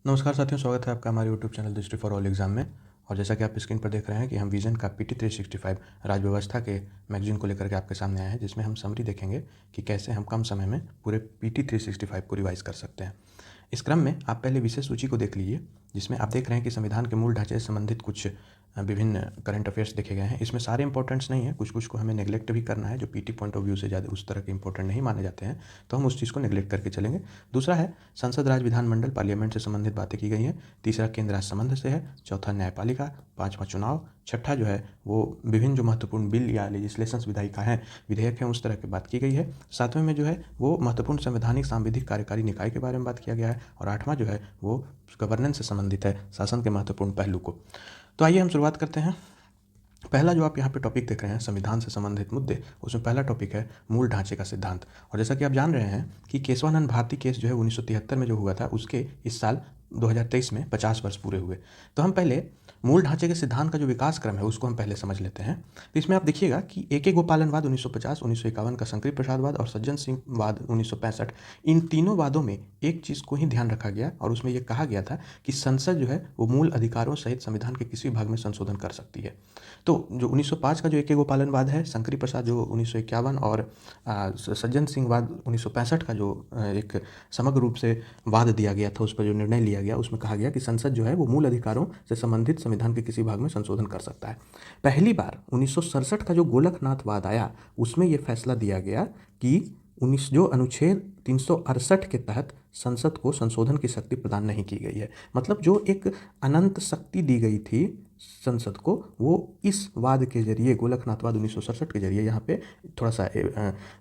नमस्कार साथियों, स्वागत है आपका हमारे YouTube channel history for all exam में। और जैसा कि आप स्क्रीन पर देख रहे हैं कि हम विजन का पीटी 365 राज्य व्यवस्था के मैगजीन को लेकर के आपके सामने आए हैं, जिसमें हम समरी देखेंगे कि कैसे हम कम समय में पूरे पीटी 365 को रिवाइज कर सकते हैं। इस क्रम में आप पहले विषय सूची को देख लीजिए, जिसमें आप देख रहे हैं कि संविधान के मूल ढांचे से संबंधित कुछ विभिन्न करंट अफेयर्स देखे गए हैं। इसमें सारे इंपॉर्टेंट्स नहीं है, कुछ कुछ को हमें नेगलेक्ट भी करना है जो पीटी पॉइंट ऑफ व्यू से ज़्यादा उस तरह के इंपॉर्टेंट नहीं माने जाते हैं, तो हम उस चीज़ को नेगलेक्ट करके चलेंगे। दूसरा है संसद राज विधानमंडल पार्लियामेंट से संबंधित बातें की गई हैं। तीसरा केंद्र राज्य संबंध से है। चौथा न्यायपालिका। पांचवा चुनाव। छठा जो है वो विभिन्न जो महत्वपूर्ण बिल या लेजिस्लेशंस विधायिका हैं, विधेयक हैं, उस तरह की बात की गई है। सातवें में जो है वो महत्वपूर्ण संवैधानिक सांविधिक कार्यकारी निकाय के बारे में बात किया गया है। और आठवां जो है वो गवर्नेंस से संबंधित है, शासन के महत्वपूर्ण पहलू को। तो आइए हम शुरुआत करते हैं। पहला जो आप यहाँ पे टॉपिक देख रहे हैं संविधान से संबंधित मुद्दे, उसमें पहला टॉपिक है मूल ढांचे का सिद्धांत। और जैसा कि आप जान रहे हैं कि केशवानंद भारती केस जो है 1973 में जो हुआ था, उसके इस साल 2023 में 50 वर्ष पूरे हुए। तो हम पहले मूल ढांचे के सिद्धांत का जो विकास क्रम है उसको हम पहले समझ लेते हैं। तो इसमें आप देखिएगा कि ए.के. गोपालनवाद 1950, 1951 का शंकरी प्रसादवाद और सज्जन सिंह वाद 1965, इन तीनों वादों में एक चीज़ को ही ध्यान रखा गया और उसमें यह कहा गया था कि संसद जो है वो मूल अधिकारों सहित संविधान के किसी भाग में संशोधन कर सकती है। तो जो 1905 का जो ए.के. गोपालनवाद है, शंकरी प्रसाद जो 1951 और सज्जन सिंह वाद 1965 का जो एक समग्र रूप से वाद दिया गया था, उस पर जो निर्णय लिया गया, उसमें कहा गया कि संसद जो है वो मूल अधिकारों से संबंधित संविधान के किसी भाग में संशोधन कर सकता है। पहली बार 1967 का जो गोलकनाथ वाद आया, उसमें यह फैसला दिया गया कि 19 जो अनुच्छेद 368 के तहत संसद को संशोधन की शक्ति प्रदान नहीं की गई है। मतलब जो एक अनंत शक्ति दी गई थी संसद को, वो इस वाद के जरिए, गोलकनाथवाद 1967 के जरिए यहाँ पे थोड़ा सा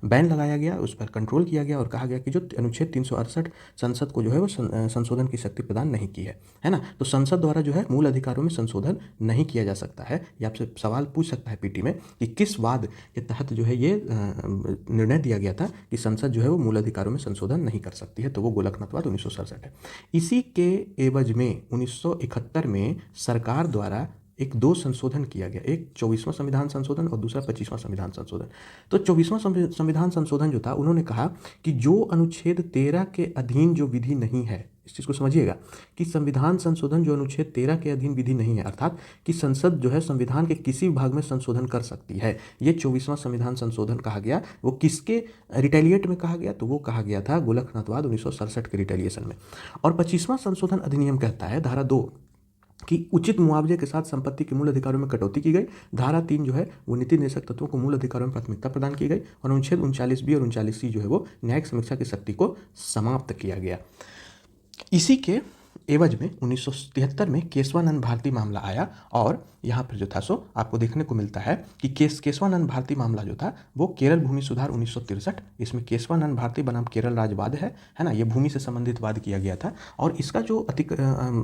बैन लगाया गया, उस पर कंट्रोल किया गया और कहा गया कि जो अनुच्छेद 368 संसद को जो है वो संशोधन की शक्ति प्रदान नहीं की है ना। तो संसद द्वारा जो है मूल अधिकारों में संशोधन नहीं किया जा सकता है। ये आपसे सवाल पूछ सकता है पीटी में कि किस वाद के तहत जो है ये निर्णय दिया गया था कि संसद जो है वो मूल अधिकारों में संशोधन नहीं कर सकती है, तो वो गोलकनाथवाद 1967 है। इसी के एवज में 1971 में सरकार द्वारा एक दो संशोधन किया गया, एक 24वां संविधान संशोधन और दूसरा 25वां संविधान संशोधन। तो 24वां संविधान संशोधन जो था, उन्होंने कहा कि जो अनुच्छेद 13 के अधीन जो विधि नहीं है, इस चीज़ को समझिएगा कि संविधान संशोधन जो अनुच्छेद 13 के अधीन विधि नहीं है, अर्थात कि संसद जो है संविधान के किसी भाग में संशोधन कर सकती है, ये 24वां संविधान संशोधन कहा गया। वो किसके रिटेलिएट में कहा गया? तो वो कहा गया था गोलकनाथवाद 1967 के रिटेलिएशन में। और 25वां संशोधन अधिनियम कहता है, धारा 2, कि उचित मुआवजे के साथ संपत्ति के मूल अधिकारों में कटौती की गई। धारा 3 जो है वो नीति निर्देशक तत्वों को मूल अधिकारों में प्राथमिकता प्रदान की गई। और अनुच्छेद 39B और 39C जो है वो न्यायिक समीक्षा की शक्ति को समाप्त किया गया। इसी के एवज में 1973 में केशवानंद भारती मामला आया और यहाँ पर जो था सो आपको देखने को मिलता है कि केशवानंद भारती मामला जो था वो केरल भूमि सुधार 1963, इसमें केशवानंद भारती बनाम केरल राज्यवाद है ना, ये भूमि से संबंधित वाद किया गया था। और इसका जो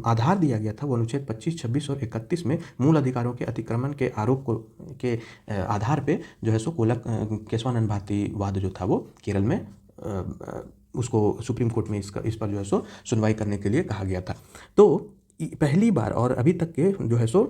आधार दिया गया था वो अनुच्छेद 25, 26 और 31 में मूल अधिकारों के अतिक्रमण के आरोप को के आधार पर जो है सो केशवानंद भारती वाद जो था वो केरल में उसको सुप्रीम कोर्ट में इस पर जो है सो सुनवाई करने के लिए कहा गया था। तो पहली बार और अभी तक के जो है सो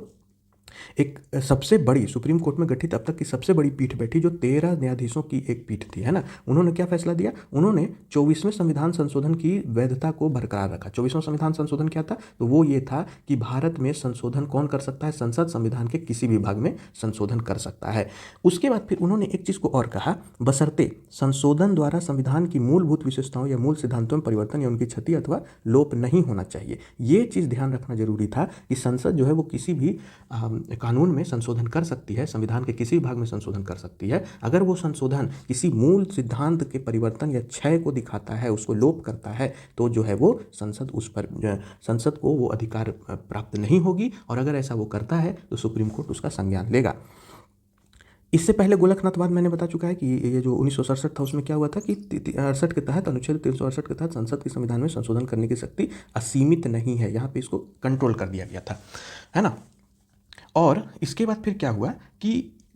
एक सबसे बड़ी सुप्रीम कोर्ट में गठित अब तक की सबसे बड़ी पीठ बैठी, जो 13 न्यायाधीशों की एक पीठ थी, है ना। उन्होंने क्या फैसला दिया? उन्होंने 24वें संविधान संशोधन की वैधता को बरकरार रखा। 24वां संविधान संशोधन क्या था? तो वो ये था कि भारत में संशोधन कौन कर सकता है? संसद संविधान के किसी भी भाग में संशोधन कर सकता है। उसके बाद फिर उन्होंने एक चीज़ को और कहा, बशर्ते संशोधन द्वारा संविधान की मूलभूत विशेषताओं या मूल सिद्धांतों में परिवर्तन या उनकी क्षति अथवा लोप नहीं होना चाहिए। ये चीज़ ध्यान रखना जरूरी था कि संसद जो है वो किसी भी कानून में संशोधन कर सकती है, संविधान के किसी भाग में संशोधन कर सकती है। अगर वो संशोधन किसी मूल सिद्धांत के परिवर्तन या क्षय को दिखाता है, उसको लोप करता है, तो जो है वो संसद को वो अधिकार प्राप्त नहीं होगी। और अगर ऐसा वो करता है तो सुप्रीम कोर्ट उसका संज्ञान लेगा। इससे पहले गोलकनाथवाद मैंने बता चुका है कि ये जो 1967 था उसमें क्या हुआ था कि 68 के तहत, अनुच्छेद 368 के तहत संसद के संविधान में संशोधन करने की शक्ति असीमित नहीं है, यहाँ पे इसको कंट्रोल कर दिया गया था, है ना। और इसके बाद फिर क्या हुआ कि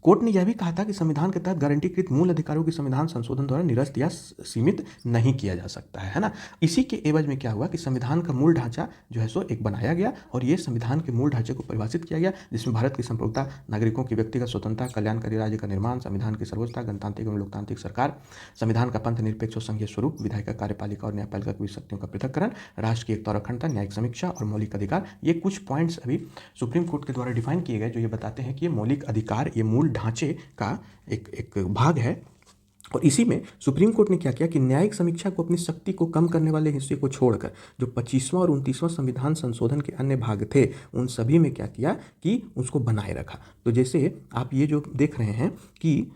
कोर्ट ने यह भी कहा था कि संविधान के तहत गारंटीकृत मूल अधिकारों की संविधान संशोधन द्वारा निरस्त या सीमित नहीं किया जा सकता है ना। इसी के एवज में क्या हुआ कि संविधान का मूल ढांचा जो है सो एक बनाया गया और ये संविधान के मूल ढांचे को परिभाषित किया गया, जिसमें भारत की संप्रभुता, नागरिकों की व्यक्तिगत स्वतंत्रता, कल्याणकारी राज्य का निर्माण, संविधान की सर्वोच्चता, गणतांत्रिक एवं लोकतांत्रिक सरकार, संविधान का पंथ निरपेक्ष और संघीय स्वरूप, विधायिका, कार्यपालिका और न्यायपालिका की शक्तियों का पृथक्करण, राष्ट्र की एकता और अखंडता, न्यायिक समीक्षा और मौलिक अधिकार, ये कुछ पॉइंट्स अभी सुप्रीम कोर्ट के द्वारा डिफाइन किए गए जो ये बताते हैं कि ये मौलिक अधिकार, ये मूल ढांचे का एक भाग है। और इसी में सुप्रीम कोर्ट ने क्या किया कि न्यायिक समीक्षा को अपनी शक्ति को कम करने वाले हिस्से को छोड़कर जो 25वां और 29वां संविधान संशोधन के अन्य भाग थे उन सभी में क्या किया कि उसको बनाए रखा। तो जैसे आप ये जो देख रहे हैं कि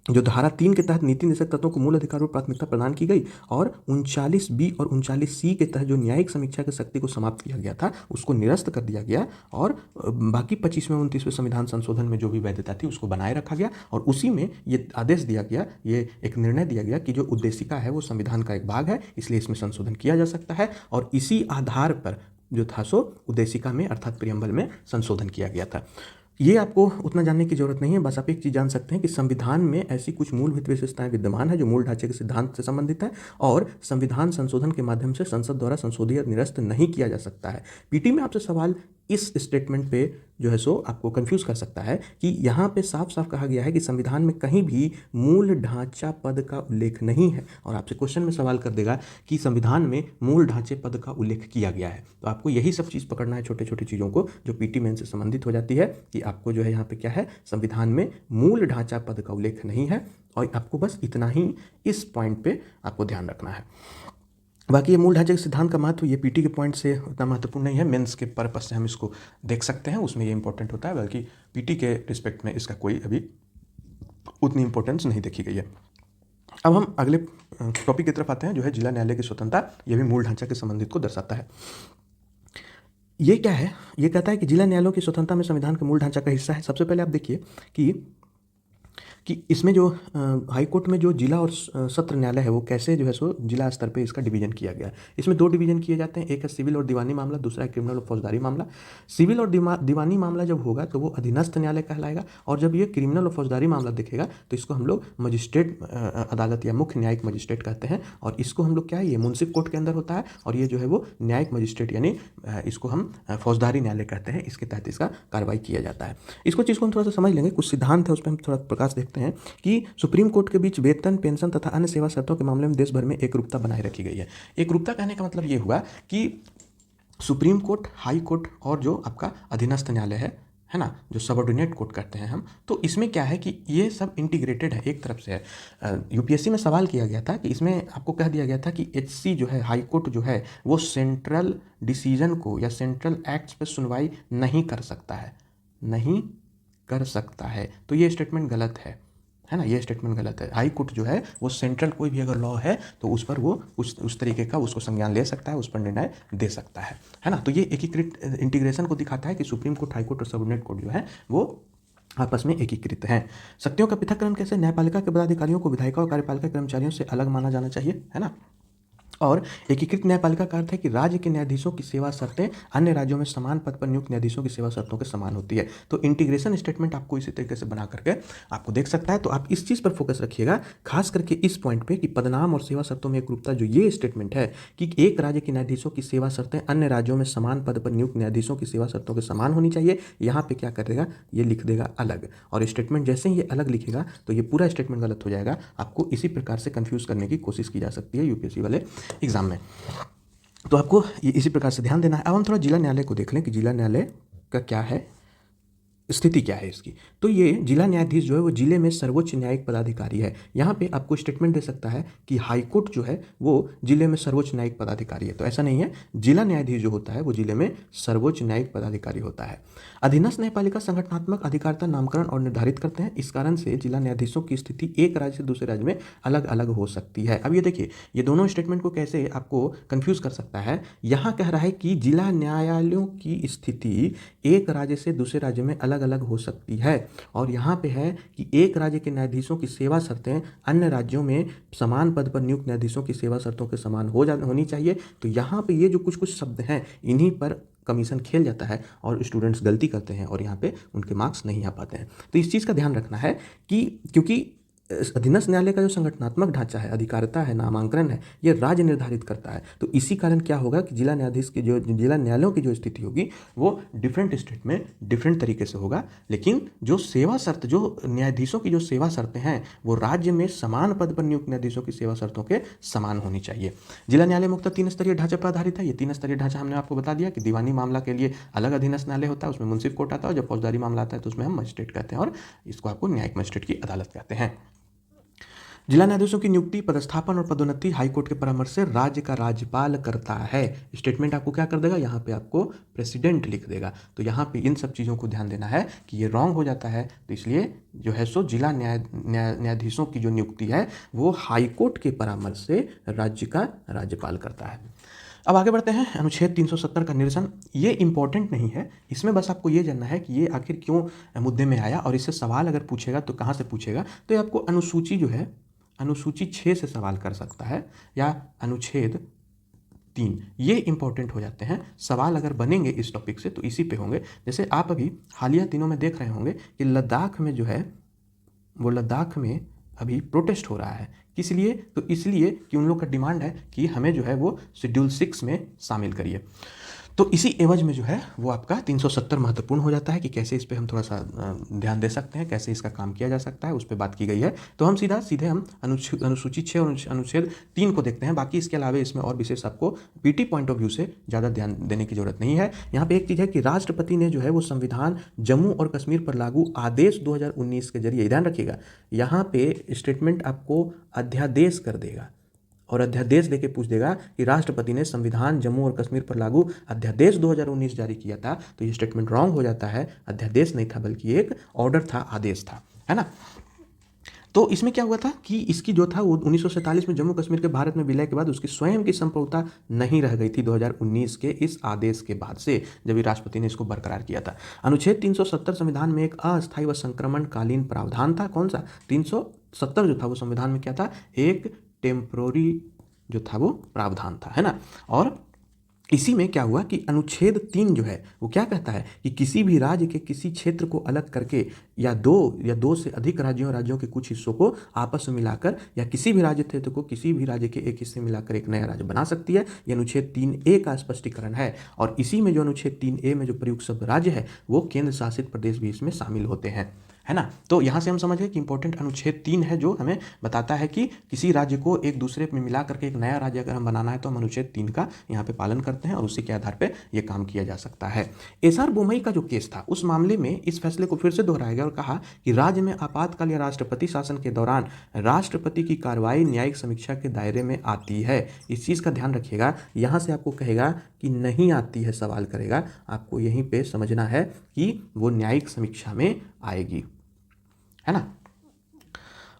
जो धारा 3 के तहत नीति निषेध तत्वों को मूल अधिकारों पर प्राथमिकता प्रदान की गई और 39B और 39C के तहत जो न्यायिक समीक्षा की शक्ति को समाप्त किया गया था उसको निरस्त कर दिया गया और बाकी 25वें और 29वें संविधान संशोधन में जो भी वैधता थी उसको बनाए रखा गया। और उसी में ये आदेश दिया गया, ये एक निर्णय दिया गया कि जो उद्देशिका है वो संविधान का एक भाग है, इसलिए इसमें संशोधन किया जा सकता है। और इसी आधार पर जो था सो उद्देशिका में अर्थात प्रियम्बल में संशोधन किया गया था। ये आपको उतना जानने की जरूरत नहीं है, बस आप एक चीज़ जान सकते हैं कि संविधान में ऐसी कुछ मूलभूत विशेषताएं विद्यमान है जो मूल ढांचे के सिद्धांत से संबंधित है और संविधान संशोधन के माध्यम से संसद द्वारा संशोधित या निरस्त नहीं किया जा सकता है। पीटी में आपसे सवाल इस स्टेटमेंट पे जो है सो आपको कंफ्यूज कर सकता है कि यहाँ पे साफ साफ कहा गया है कि संविधान में कहीं भी मूल ढांचा पद का उल्लेख नहीं है और आपसे क्वेश्चन में सवाल कर देगा कि संविधान में मूल ढांचे पद का उल्लेख किया गया है। तो आपको यही सब चीज़ पकड़ना है, छोटे छोटे चीज़ों को जो पीटी मेन से संबंधित हो जाती है कि आपको जो है यहाँ पे क्या है, संविधान में मूल ढांचा पद का उल्लेख नहीं है और आपको बस इतना ही इस पॉइंट पे आपको ध्यान रखना है। बाकी ये मूल ढांचे के सिद्धांत का महत्व ये पीटी के पॉइंट से उतना महत्वपूर्ण नहीं है, मेंस के पर्पस से हम इसको देख सकते हैं, उसमें ये इंपॉर्टेंट होता है, बल्कि पीटी के रिस्पेक्ट में इसका कोई अभी उतनी इंपॉर्टेंस नहीं देखी गई है। अब हम अगले टॉपिक की तरफ आते हैं जो है जिला न्यायालय की स्वतंत्रता। ये भी मूल ढांचा के संबंधित को दर्शाता है। ये क्या है, ये कहता है कि जिला न्यायालयों की स्वतंत्रता में संविधान के मूल ढांचा का हिस्सा है। सबसे पहले आप देखिए कि इसमें जो हाई कोर्ट में जो जिला और सत्र न्यायालय है वो कैसे जो है सो जिला स्तर पे इसका डिवीजन किया गया है। इसमें दो डिवीजन किए जाते हैं, एक है सिविल और दीवानी मामला, दूसरा है क्रिमिनल और फौजदारी मामला। सिविल और दीवानी मामला जब होगा तो वो अधीनस्थ न्यायालय कहलाएगा और जब ये क्रिमिनल और फौजदारी मामला देखेगा तो इसको हम लोग मजिस्ट्रेट अदालत या मुख्य न्यायिक मजिस्ट्रेट कहते हैं। और इसको हम लोग क्या है, ये मुंसिफ कोर्ट के अंदर होता है और ये जो है वो न्यायिक मजिस्ट्रेट यानी इसको हम फौजदारी न्यायालय कहते हैं, इसके तहत इसका कार्रवाई किया जाता है। इसको चीज़ को हम थोड़ा सा समझ लेंगे, कुछ सिद्धांत है उस पर हम थोड़ा प्रकाश देखते हैं कि सुप्रीम कोर्ट के बीच वेतन, पेंशन तथा अन्य सेवा शर्तों के मामले में देश भर में एकरूपता बनाए रखी गई है। एकरूपता कहने का मतलब ये हुआ कि सुप्रीम कोर्ट, हाई कोर्ट और जो आपका अधीनस्थ न्यायालय है ना, जो सबऑर्डिनेट कोर्ट करते हैं हम, तो इसमें क्या है कि ये सब इंटीग्रेटेड है, एक तरफ से है। यूपीएससी में सवाल किया गया था कि इसमें आपको कह दिया गया था कि एचसी जो है, हाई कोर्ट जो है, वो सेंट्रल डिसीजन को या सेंट्रल एक्ट्स पर सुनवाई नहीं कर सकता है, नहीं कर सकता है। तो ये स्टेटमेंट गलत है ना, ये स्टेटमेंट गलत है। हाई कोर्ट जो है वो सेंट्रल कोई भी अगर लॉ है तो उस पर वो उस तरीके का उसको संज्ञान ले सकता है, उस पर निर्णय दे सकता है ना। तो ये एकीकृत इंटीग्रेशन को दिखाता है कि सुप्रीम कोर्ट, हाई कोर्ट और सबऑर्डिनेट कोर्ट जो है वो आपस में एकीकृत हैं। शक्तियों का पृथक्करण कैसे, न्यायपालिका के पदाधिकारियों को विधायिका और कार्यपालिका कर्मचारियों से अलग माना जाना चाहिए, है ना। और एकीकृत न्यायपालिका का अर्थ है कि राज्य के न्यायाधीशों की सेवा शर्तें अन्य राज्यों में समान पद पर नियुक्त न्यायाधीशों की सेवा शर्तों के समान होती है। तो इंटीग्रेशन स्टेटमेंट आपको इसी तरीके से बना करके आपको देख सकता है। तो आप इस चीज़ पर फोकस रखिएगा, खास करके इस पॉइंट पे कि पदनाम और सेवा शर्तों में एकरूपता, जो ये स्टेटमेंट है कि एक राज्य के न्यायाधीशों की सेवा शर्तें अन्य राज्यों में समान पद पर नियुक्त न्यायाधीशों की सेवा शर्तों के समान होनी चाहिए, यहाँ पे क्या करेगा, ये लिख देगा अलग। और स्टेटमेंट जैसे ही ये अलग लिखेगा तो ये पूरा स्टेटमेंट गलत हो जाएगा। आपको इसी प्रकार से कंफ्यूज करने की कोशिश की जा सकती है यूपीएससी वाले एग्जाम में। तो आपको इसी प्रकार से ध्यान देना है। अब हम थोड़ा जिला न्यायालय को देख लें कि जिला न्यायालय का क्या है, स्थिति क्या है इसकी। तो ये जिला न्यायाधीश जो है वो जिले में सर्वोच्च न्यायिक पदाधिकारी है। यहाँ पे आपको स्टेटमेंट दे सकता है कि हाई कोर्ट जो है वो जिले में सर्वोच्च न्यायिक पदाधिकारी है, तो ऐसा नहीं है। जिला न्यायाधीश जो होता है वो जिले में सर्वोच्च न्यायिक पदाधिकारी होता है। अधीनस्थ न्यायपालिका संगठनात्मक अधिकारिता नामकरण और निर्धारित करते हैं। इस कारण से जिला न्यायाधीशों की स्थिति एक राज्य से दूसरे राज्य में अलग अलग हो सकती है। अब ये देखिए, ये दोनों स्टेटमेंट को कैसे आपको कंफ्यूज कर सकता है। यहाँ कह रहा है कि जिला न्यायालयों की स्थिति एक राज्य से दूसरे राज्य में अलग अलग अलग हो सकती है। और यहाँ पे है कि एक राज्य के न्यायाधीशों की सेवा शर्तें अन्य राज्यों में समान पद पर नियुक्त न्यायाधीशों की सेवा शर्तों के समान होनी चाहिए। तो यहाँ पे ये जो कुछ कुछ शब्द हैं इन्हीं पर कमीशन खेल जाता है और स्टूडेंट्स गलती करते हैं और यहाँ पे उनके मार्क्स नहीं आ पाते हैं। तो इस चीज़ का ध्यान रखना है कि क्योंकि अधीनस्थ न्यायालय का जो संगठनात्मक ढांचा है, अधिकारिता है, नामांकन है, ये राज्य निर्धारित करता है। तो इसी कारण क्या होगा कि जिला न्यायाधीश की जो जिला न्यायालयों की जो स्थिति होगी वो डिफरेंट स्टेट में डिफरेंट तरीके से होगा। लेकिन जो सेवा शर्त, जो न्यायाधीशों की जो सेवा शर्तें हैं वो राज्य में समान पद पर नियुक्त न्यायाधीशों की सेवा शर्तों के समान होनी चाहिए। जिला न्यायालय मुख्यतः 3 स्तरीय ढांचे पर आधारित है। ये 3 स्तरीय ढांचा हमने आपको बता दिया कि दीवानी मामला के लिए अलग अधीनस्थ न्यायालय होता है, उसमें मुंसिफ कोर्ट आता है, और जब फौजदारी मामला आता है तो उसमें हम मजिस्ट्रेट कहते हैं और इसको आपको न्यायिक मजिस्ट्रेट की अदालत कहते हैं। जिला न्यायाधीशों की नियुक्ति, पदस्थापन और पदोन्नति हाईकोर्ट के परामर्श से राज्य का राज्यपाल करता है। स्टेटमेंट आपको क्या कर देगा, यहाँ पे आपको प्रेसिडेंट लिख देगा। तो यहाँ पे इन सब चीज़ों को ध्यान देना है कि ये रॉन्ग हो जाता है, तो इसलिए जो है सो जिला न्यायाधीशों की जो नियुक्ति है वो हाईकोर्ट के परामर्श से राज्य का राज्यपाल करता है। अब आगे बढ़ते हैं। अनुच्छेद 370 का निरसन, ये इंपॉर्टेंट नहीं है, इसमें बस आपको ये जानना है कि ये आखिर क्यों मुद्दे में आया और इससे सवाल अगर पूछेगा तो कहाँ से पूछेगा। तो ये आपको अनुसूची जो है अनुसूची 6 से सवाल कर सकता है या अनुच्छेद 3, ये इंपॉर्टेंट हो जाते हैं। सवाल अगर बनेंगे इस टॉपिक से तो इसी पे होंगे। जैसे आप अभी हालिया दिनों में देख रहे होंगे कि लद्दाख में जो है वो लद्दाख में अभी प्रोटेस्ट हो रहा है। किस लिए? तो इसलिए कि उन लोग का डिमांड है कि हमें जो है वो शेड्यूल 6 में शामिल करिए। तो इसी एवज में जो है वो आपका 370 महत्वपूर्ण हो जाता है कि कैसे इस पे हम थोड़ा सा ध्यान दे सकते हैं, कैसे इसका काम किया जा सकता है, उस पर बात की गई है। तो हम सीधे हम अनुसूची 6 और अनुच्छेद 3 को देखते हैं। बाकी इसके अलावा इसमें और विशेष आपको पीटी पॉइंट ऑफ व्यू से ज़्यादा ध्यान देने की जरूरत नहीं है। यहाँ पे एक चीज़ है कि राष्ट्रपति ने जो है वो संविधान जम्मू और कश्मीर पर लागू आदेश 2019 के जरिए, ध्यान रखिएगा यहाँ पे स्टेटमेंट आपको अध्यादेश कर देगा और अध्यादेश देके पूछ देगा कि राष्ट्रपति ने संविधान जम्मू और कश्मीर पर लागू अध्यादेश 2019 जारी किया था, तो ये स्टेटमेंट रॉन्ग हो जाता है। अध्यादेश नहीं था बल्कि एक ऑर्डर था, आदेश था, है ना। तो इसमें क्या हुआ था कि इसकी जो था वो 1947 में जम्मू कश्मीर के भारत में विलय के बाद उसकी स्वयं की संप्रभुता नहीं रह गई थी 2019 के इस आदेश के बाद से, जब भी राष्ट्रपति ने इसको बरकरार किया था। अनुच्छेद 370 संविधान में एक अस्थायी व संक्रमणकालीन प्रावधान था। कौन सा? 370 जो था वो संविधान में क्या था, एक टेम्पोररी जो था वो प्रावधान था, है ना। और इसी में क्या हुआ कि अनुच्छेद 3 जो है वो क्या कहता है कि किसी भी राज्य के किसी क्षेत्र को अलग करके या दो से अधिक राज्यों के कुछ हिस्सों को आपस में मिलाकर या किसी भी राज्य क्षेत्र को किसी भी राज्य के एक हिस्से मिलाकर एक नया राज्य बना सकती है। ये अनुच्छेद 3A का स्पष्टीकरण है। और इसी में जो अनुच्छेद 3A में जो प्रयुक्त शब्द राज्य है वो केंद्र शासित प्रदेश भी इसमें शामिल होते हैं, है ना। तो यहाँ से हम समझ गए कि इंपॉर्टेंट अनुच्छेद 3 है जो हमें बताता है कि किसी राज्य को एक दूसरे में मिला करके एक नया राज्य अगर हम बनाना है तो हम अनुच्छेद 3 का यहाँ पे पालन करते हैं और उसी के आधार पे ये काम किया जा सकता है। एसआर बोमई का जो केस था उस मामले में इस फैसले को फिर से दोहराया गया और कहा कि राज्य में आपातकाल या राष्ट्रपति शासन के दौरान राष्ट्रपति की कार्रवाई न्यायिक समीक्षा के दायरे में आती है। इस चीज़ का ध्यान रखिएगा, यहाँ से आपको कहेगा कि नहीं आती है, सवाल करेगा, आपको यहीं पे समझना है कि वो न्यायिक समीक्षा में आएगी, है ना।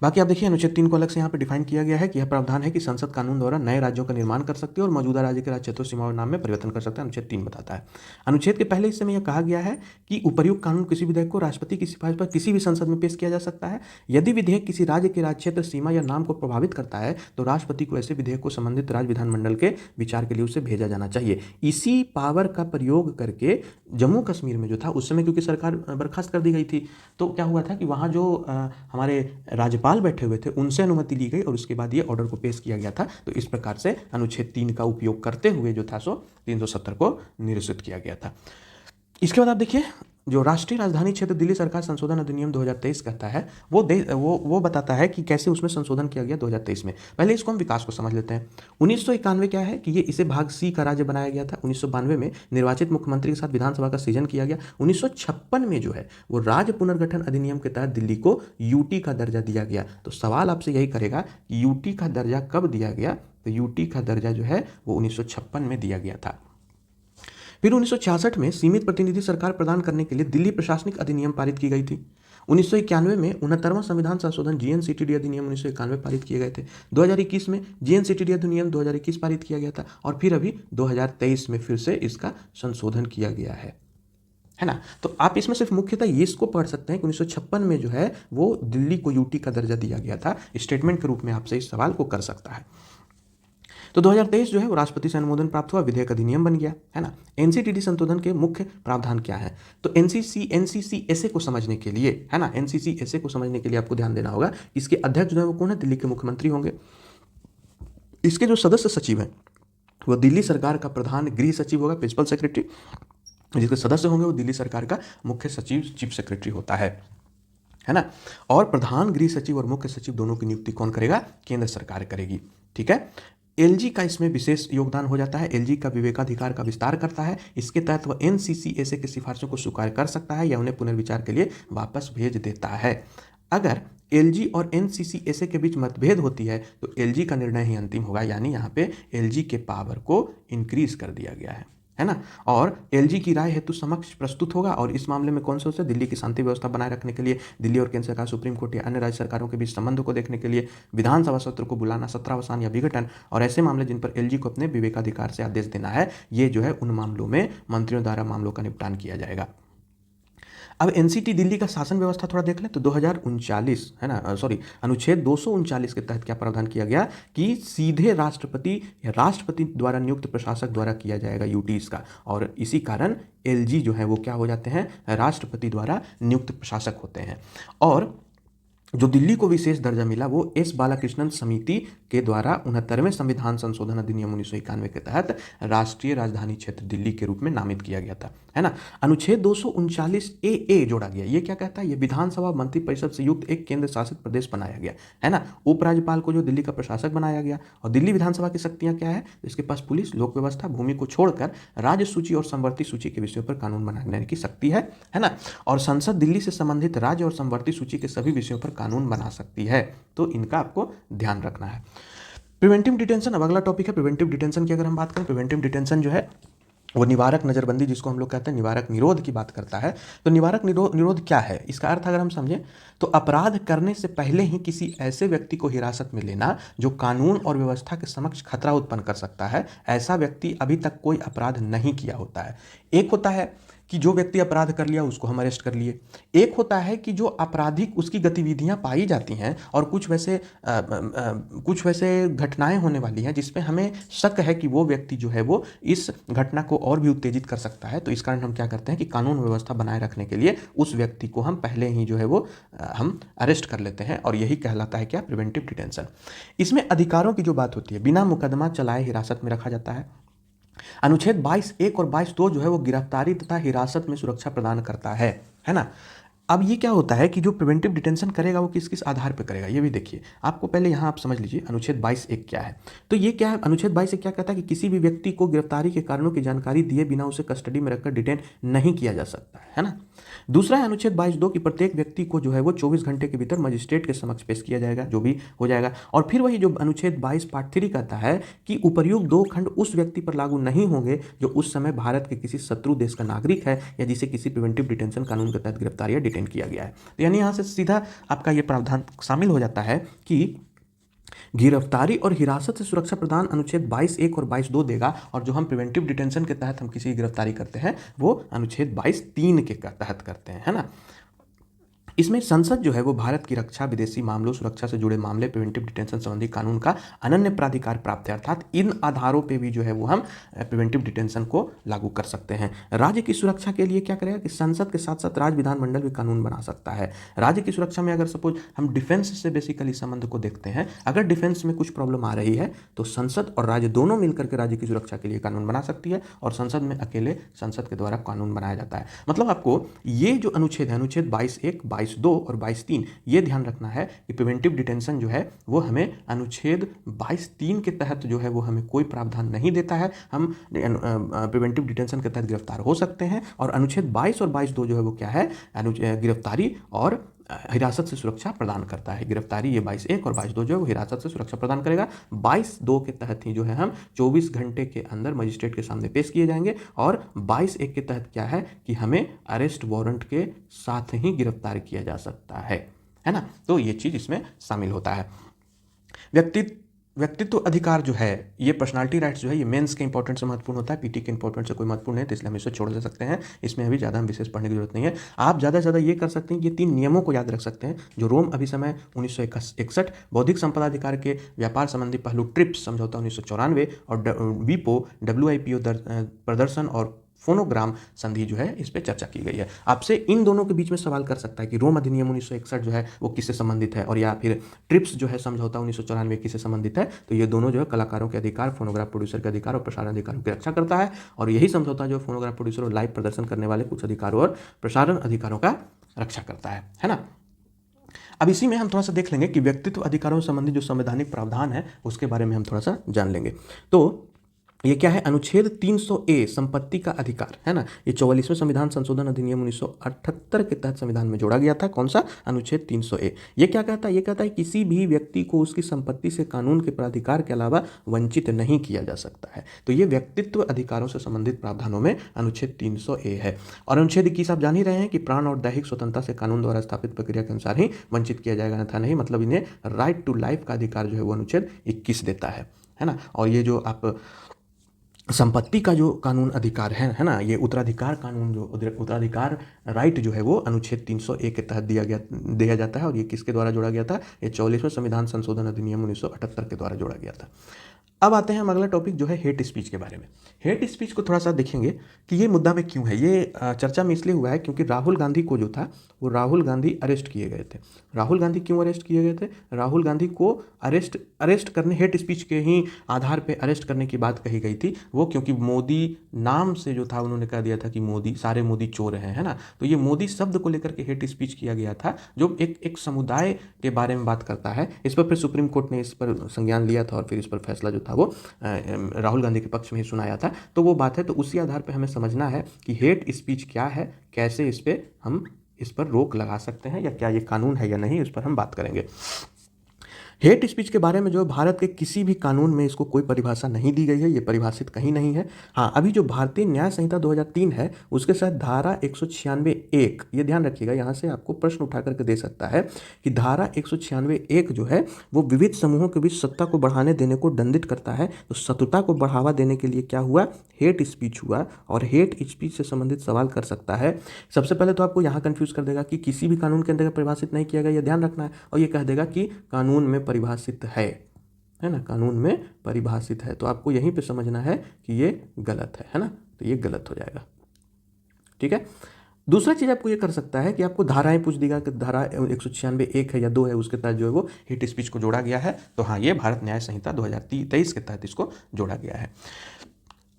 बाकी आप देखिए अनुच्छेद 3 को अलग से यहाँ पे डिफाइन किया गया है कि यह प्रावधान है कि संसद कानून द्वारा नए राज्यों का निर्माण कर सकती है और मौजूदा राज्य के राज्य क्षेत्रों सीमाओं नाम में परिवर्तन कर सकता है। अनुच्छेद 3 बताता है। अनुच्छेद के पहले हिस्से में यह कहा गया है कि उपर्युक्त कानून किसी विधेयक को राष्ट्रपति की सिफारिश पर किसी भी संसद में पेश किया जा सकता है। यदि विधेयक किसी राज्य के राज्य क्षेत्र, सीमा या नाम को प्रभावित करता है तो राष्ट्रपति को ऐसे विधेयक को संबंधित राज्य विधानमंडल के विचार के लिए उसे भेजा जाना चाहिए। इसी पावर का प्रयोग करके जम्मू कश्मीर में जो था उस समय, क्योंकि सरकार बर्खास्त कर दी गई थी, तो क्या हुआ था कि वहाँ जो हमारे राज्यपाल बैठे हुए थे उनसे अनुमति ली गई और उसके बाद ये ऑर्डर को पेश किया गया था। तो इस प्रकार से अनुच्छेद 3 का उपयोग करते हुए जो था सो 370 को निरसित किया गया था। इसके बाद आप देखिए जो राष्ट्रीय राजधानी क्षेत्र दिल्ली सरकार संशोधन अधिनियम 2023 कहता है वो बताता है कि कैसे उसमें संशोधन किया गया 2023 में। पहले इसको हम विकास को समझ लेते हैं। 1991 क्या है कि ये इसे भाग सी का राज्य बनाया गया था। 1992 में निर्वाचित मुख्यमंत्री के साथ विधानसभा का सृजन किया गया। 1956 में जो है वो राज्य पुनर्गठन अधिनियम के तहत दिल्ली को यूटी का दर्जा दिया गया। तो सवाल आपसे यही करेगा कि यूटी का दर्जा कब दिया गया, तो यूटी का दर्जा जो है वो 1956 में दिया गया था। फिर 1966 में सीमित प्रतिनिधि सरकार प्रदान करने के लिए दिल्ली प्रशासनिक अधिनियम पारित की गई थी। 1991 में 69वां संविधान संशोधन जीएनसीटीडी अधिनियम 1991 पारित किए गए थे। 2021 में जीएनसीटीडी अधिनियम 2021 पारित किया गया था और फिर अभी 2023 में फिर से इसका संशोधन किया गया है है ना। तो आप इसमें सिर्फ मुख्यतः ये इसको पढ़ सकते हैं कि 1956 में जो है वो दिल्ली को यूटी का दर्जा दिया गया था। स्टेटमेंट के रूप में आपसे इस सवाल को कर सकता है। तो 2023 जो है वो राष्ट्रपति से अनुमोदन प्राप्त हुआ, विधेयक अधिनियम बन गया, है ना। एनसीटीडी संशोधन के मुख्य प्रावधान क्या है? तो एनसीसीएसए को समझने के लिए, है ना, एनसीसीएसए को समझने के लिए आपको ध्यान देना होगा इसके अध्यक्ष जो है वो कौन है? दिल्ली के मुख्यमंत्री होंगे। इसके जो सदस्य सचिव हैं वो दिल्ली सरकार का प्रधान गृह सचिव होगा, प्रिंसिपल सेक्रेटरी। जिसके सदस्य होंगे वो दिल्ली सरकार का मुख्य सचिव, चीफ सेक्रेटरी होता है ना। और प्रधान गृह सचिव और मुख्य सचिव दोनों की नियुक्ति कौन करेगा? केंद्र सरकार करेगी, ठीक है। एलजी का इसमें विशेष योगदान हो जाता है। एलजी का विवेकाधिकार का विस्तार करता है। इसके तहत वह एनसीसीएसए की सिफारिशों को स्वीकार कर सकता है या उन्हें पुनर्विचार के लिए वापस भेज देता है। अगर एलजी और एनसीसीएसए के बीच मतभेद होती है तो एलजी का निर्णय ही अंतिम होगा, यानी यहाँ पे एलजी के पावर को इंक्रीज कर दिया गया है ना। और एलजी की राय हेतु समक्ष प्रस्तुत होगा। और इस मामले में कौन से होते हैं? दिल्ली की शांति व्यवस्था बनाए रखने के लिए, दिल्ली और केंद्र सरकार, सुप्रीम कोर्ट या अन्य राज्य सरकारों के बीच संबंधों को देखने के लिए, विधानसभा सत्र को बुलाना, सत्रावसान या विघटन, और ऐसे मामले जिन पर एलजी को अपने विवेकाधिकार से आदेश देना है, ये जो है उन मामलों में मंत्रियों द्वारा मामलों का निपटान किया जाएगा। अब एनसीटी दिल्ली का शासन व्यवस्था थोड़ा देख लें तो 2039, है ना, सॉरी, अनुच्छेद 239 के तहत क्या प्रावधान किया गया कि सीधे राष्ट्रपति या राष्ट्रपति द्वारा नियुक्त प्रशासक द्वारा किया जाएगा यूटीज का। और इसी कारण एलजी जो है वो क्या हो जाते हैं? राष्ट्रपति द्वारा नियुक्त प्रशासक होते हैं। और जो दिल्ली को विशेष दर्जा मिला वो एस बालाकृष्णन समिति के द्वारा 69वें संविधान संशोधन अधिनियम 1991 के तहत राष्ट्रीय राजधानी क्षेत्र दिल्ली के रूप में नामित किया गया था, है ना। अनुच्छेद 239 ए जोड़ा गया। ये क्या कहता है? ये विधानसभा मंत्रिपरिषद से युक्त एक केंद्र शासित प्रदेश बनाया गया, है ना। उपराज्यपाल को जो दिल्ली का प्रशासक बनाया गया। और दिल्ली विधानसभा की शक्तियां क्या है? इसके पास पुलिस, लोक व्यवस्था, भूमि को छोड़कर राज्य सूची और संवर्ती सूची के विषयों पर कानून बनाने की शक्ति है ना। और संसद दिल्ली से संबंधित राज्य और संवर्ती सूची के सभी विषयों पर कानून बना सकती है। तो इनका आपको ध्यान रखना है। प्रिवेंटिव डिटेंशन अब अगला टॉपिक है। प्रिवेंटिव डिटेंशन की अगर हम बात करें, प्रिवेंटिव डिटेंशन जो है वो निवारक नज़रबंदी, जिसको हम लोग कहते हैं निवारक निरोध की बात करता है। तो निवारक निरोध क्या है? इसका अर्थ अगर हम समझें तो अपराध करने से पहले ही किसी ऐसे व्यक्ति को हिरासत में लेना जो कानून और व्यवस्था के समक्ष खतरा उत्पन्न कर सकता है। ऐसा व्यक्ति अभी तक कोई अपराध नहीं किया होता है। एक होता है कि जो व्यक्ति अपराध कर लिया उसको हम अरेस्ट कर लिए। एक होता है कि जो आपराधिक उसकी गतिविधियां पाई जाती हैं और कुछ वैसे घटनाएं होने वाली हैं जिसमें हमें शक है कि वो व्यक्ति जो है वो इस घटना को और भी उत्तेजित कर सकता है। तो इस कारण हम क्या करते हैं कि कानून व्यवस्था बनाए रखने के लिए उस व्यक्ति को हम पहले ही जो है वो हम अरेस्ट कर लेते हैं। और यही कहलाता है क्या? Preventive detention. इसमें अधिकारों की जो बात होती है, बिना मुकदमा चलाए हिरासत में रखा जाता है। अनुच्छेद 22(1) और 22(2) जो है वो गिरफ्तारी तथा हिरासत में सुरक्षा प्रदान करता है ना। अब ये क्या होता है कि जो प्रिवेंटिव डिटेंशन करेगा वो किस किस आधार पर करेगा ये भी देखिए। आपको पहले यहाँ आप समझ लीजिए अनुच्छेद 22(1) क्या है। तो ये क्या है? अनुच्छेद 22(1) क्या कहता है कि किसी भी व्यक्ति को गिरफ्तारी के कारणों की जानकारी दिए बिना उसे कस्टडी में रखकर डिटेन नहीं किया जा सकता है ना। दूसरा है अनुच्छेद 22(2) कि प्रत्येक व्यक्ति को जो है वो 24 घंटे के भीतर मजिस्ट्रेट के समक्ष पेश किया जाएगा, जो भी हो जाएगा। और फिर वही जो अनुच्छेद 22 पार्ट 3 कहता है कि उपर्युक्त 2 खंड उस व्यक्ति पर लागू नहीं होंगे जो उस समय भारत के किसी शत्रु देश का नागरिक है या जिसे किसी प्रिवेंटिव डिटेंशन कानून के तहत गिरफ्तार या डिटेन किया गया है। तो यानी यहाँ से सीधा आपका ये प्रावधान शामिल हो जाता है कि गिरफ्तारी और हिरासत से सुरक्षा प्रदान अनुच्छेद 22(1) और 22(2) देगा। और जो हम प्रिवेंटिव डिटेंशन के तहत हम किसी की गिरफ्तारी करते हैं वो अनुच्छेद 22(3) के तहत करते हैं, है ना। इसमें संसद जो है वो भारत की रक्षा, विदेशी मामलों, सुरक्षा से जुड़े मामले, प्रिवेंटिव डिटेंशन संबंधी कानून का अनन्य प्राधिकार प्राप्त है। अर्थात इन आधारों पे भी जो है वो हम प्रिवेंटिव डिटेंशन को लागू कर सकते हैं। राज्य की सुरक्षा के लिए क्या करेगा कि संसद के साथ साथ राज्य विधानमंडल भी कानून बना सकता है। राज्य की सुरक्षा में अगर सपोज हम डिफेंस से बेसिकली संबंध को देखते हैं, अगर डिफेंस में कुछ प्रॉब्लम आ रही है तो संसद और राज्य दोनों मिलकर के राज्य की सुरक्षा के लिए कानून बना सकती है और संसद में अकेले संसद के द्वारा कानून बनाया जाता है। मतलब आपको ये जो अनुच्छेद है, अनुच्छेद 22(1), 22(2) और 22(3) ये ध्यान रखना है कि प्रिवेंटिव डिटेंशन जो है वो हमें अनुच्छेद 22(3) के तहत जो है वो हमें कोई प्रावधान नहीं देता है। हम प्रिवेंटिव डिटेंशन के तहत गिरफ्तार हो सकते हैं। और अनुच्छेद 22 और 22(2) जो है वो क्या है? गिरफ्तारी और हिरासत से सुरक्षा प्रदान करता है। गिरफ्तारी ये 22(1) और 22(2) जो है वो हिरासत से सुरक्षा प्रदान करेगा। 22(2) के तहत ही जो है हम 24 घंटे के अंदर मजिस्ट्रेट के सामने पेश किए जाएंगे। और 22(1) के तहत क्या है कि हमें अरेस्ट वारंट के साथ ही गिरफ्तार किया जा सकता है ना। तो ये चीज़ इसमें शामिल होता है। व्यक्तित्व अधिकार जो है, ये पर्सनालिटी राइट्स जो है, ये मेंस के इंपॉर्टेंट से महत्वपूर्ण होता है, पीटी के इंपॉर्टेंट से कोई महत्वपूर्ण नहीं, तो इसलिए हम इसे छोड़ दे सकते हैं। इसमें अभी ज़्यादा हम विशेष पढ़ने की जरूरत नहीं है। आप ज़्यादा से ज़्यादा ये कर सकते हैं, ये 3 नियमों को याद रख सकते हैं जो रोम अभिसमय 1961, बौद्धिक संपदा अधिकार के व्यापार संबंधी पहलू ट्रिप्स समझौता 1994 और वीपो WIPO प्रदर्शन और फोनोग्राम संधि जो है इस पर चर्चा की गई है। आपसे इन दोनों के बीच में सवाल कर सकता है कि रोम अधिनियम 1961 जो है वो किससे संबंधित है, और या फिर ट्रिप्स जो है समझौता 1994 किससे संबंधित है। तो ये दोनों जो है कलाकारों के अधिकार, फोनोग्राफ प्रोड्यूसर के अधिकार और प्रसारण अधिकारों की रक्षा करता है, और यही समझौता जो फोनोग्राफ प्रोड्यूसर और लाइव प्रदर्शन करने वाले कुछ अधिकारों और प्रसारण अधिकारों का रक्षा करता है ना। अब इसी में हम थोड़ा सा देख लेंगे कि व्यक्तित्व अधिकारों से संबंधित जो संवैधानिक प्रावधान है उसके बारे में हम थोड़ा सा जान लेंगे। तो ये क्या है, अनुच्छेद 300A संपत्ति का अधिकार है ना, ये 44वें संविधान संशोधन अधिनियम 1978 के तहत संविधान में जोड़ा गया था। कौन सा, अनुच्छेद 300A। ये क्या कहता है, ये कहता है किसी भी व्यक्ति को उसकी संपत्ति से कानून के प्राधिकार के अलावा वंचित नहीं किया जा सकता है। तो ये व्यक्तित्व अधिकारों से संबंधित प्रावधानों में अनुच्छेद 300A है। और अनुच्छेद 21 आप जान ही रहे हैं कि प्राण और दैहिक स्वतंत्रता से कानून द्वारा स्थापित प्रक्रिया के अनुसार ही वंचित किया जाएगा, अन्यथा नहीं। मतलब इन्हें राइट टू लाइफ का अधिकार जो है वो अनुच्छेद 21 देता है ना। और ये जो आप संपत्ति का जो कानून अधिकार है ना, ये उत्तराधिकार कानून जो उत्तराधिकार राइट जो है वो अनुच्छेद 301 के तहत दिया जाता है। और ये किसके द्वारा जोड़ा गया था, ये 44वें संविधान संशोधन अधिनियम 1978 के द्वारा जोड़ा गया था। अब आते हैं हम अगला टॉपिक जो है हेट स्पीच के बारे में। हेट स्पीच को थोड़ा सा देखेंगे कि ये मुद्दा में क्यों है। ये चर्चा में इसलिए हुआ है क्योंकि राहुल गांधी को जो था वो राहुल गांधी अरेस्ट किए गए थे। राहुल गांधी क्यों अरेस्ट किए गए थे, राहुल गांधी को अरेस्ट करने, हेट स्पीच के ही आधार पे अरेस्ट करने की बात कही गई थी। वो क्योंकि मोदी नाम से जो था उन्होंने कह दिया था कि मोदी, सारे मोदी चोर हैं, है ना। तो ये मोदी शब्द को लेकर के हेट स्पीच किया गया था जो एक समुदाय के बारे में बात करता है। इस पर फिर सुप्रीम कोर्ट ने इस पर संज्ञान लिया था और फिर इस पर फैसला जो था वो राहुल गांधी के पक्ष में ही सुनाया था। तो वो बात है, तो उसी आधार पर हमें समझना है कि हेट स्पीच क्या है, कैसे हम इस पर रोक लगा सकते हैं, या क्या ये कानून है या नहीं, उस पर हम बात करेंगे। हेट स्पीच के बारे में जो भारत के किसी भी कानून में इसको कोई परिभाषा नहीं दी गई है, ये परिभाषित कहीं नहीं है। हाँ, अभी जो भारतीय न्याय संहिता 2003 है उसके साथ धारा 196(1), ये ध्यान रखिएगा, यहाँ से आपको प्रश्न उठा करके दे सकता है कि धारा 196(1) जो है वो विविध समूहों के बीच सत्ता को बढ़ाने देने को दंडित करता है। तो सत्ता को बढ़ावा देने के लिए क्या हुआ, हेट स्पीच हुआ, और हेट स्पीच से संबंधित सवाल कर सकता है। सबसे पहले तो आपको यहाँ कंफ्यूज कर देगा कि किसी भी कानून के अंतर्गत परिभाषित नहीं किया गया, ये ध्यान रखना है। और ये कह देगा कि कानून में परिभाषित है ना, कानून में परिभाषित है। तो आपको यहीं पे समझना है कि ये गलत है ना, तो ये गलत हो जाएगा। ठीक है। दूसरा चीज आपको ये कर सकता है कि आपको धाराएं पूछ देगा कि धारा 196(1) है या 2 है, उसके तहत जो है वो हेट स्पीच को जोड़ा गया है। तो हाँ, ये भारत न्याय संहिता 2023 के तहत इसको जोड़ा गया है।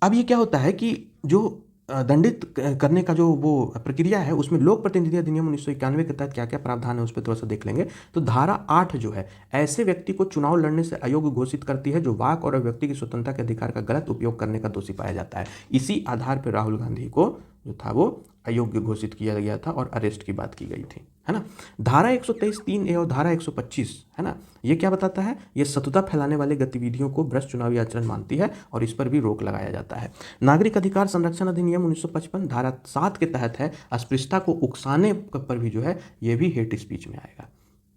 अब ये क्या होता है कि जो दंडित करने का जो वो प्रक्रिया है उसमें लोक प्रतिनिधि अधिनियम 1991 के तहत क्या क्या प्रावधान है उस पर थोड़ा सा देख लेंगे। तो धारा 8 जो है ऐसे व्यक्ति को चुनाव लड़ने से अयोग्य घोषित करती है जो वाक और व्यक्ति की स्वतंत्रता के अधिकार का गलत उपयोग करने का दोषी पाया जाता है। इसी आधार पर राहुल गांधी को जो था वो अयोग्य घोषित किया गया था और अरेस्ट की बात की गई थी, है ना। धारा 123(3)(a) और धारा 125 है ना, ये क्या बताता है, ये शत्रुता फैलाने वाले गतिविधियों को भ्रष्ट चुनावी आचरण मानती है और इस पर भी रोक लगाया जाता है। नागरिक अधिकार संरक्षण अधिनियम 1955 धारा 7 के तहत है, अस्पृश्यता को उकसाने पर भी जो है ये भी हेट स्पीच में आएगा।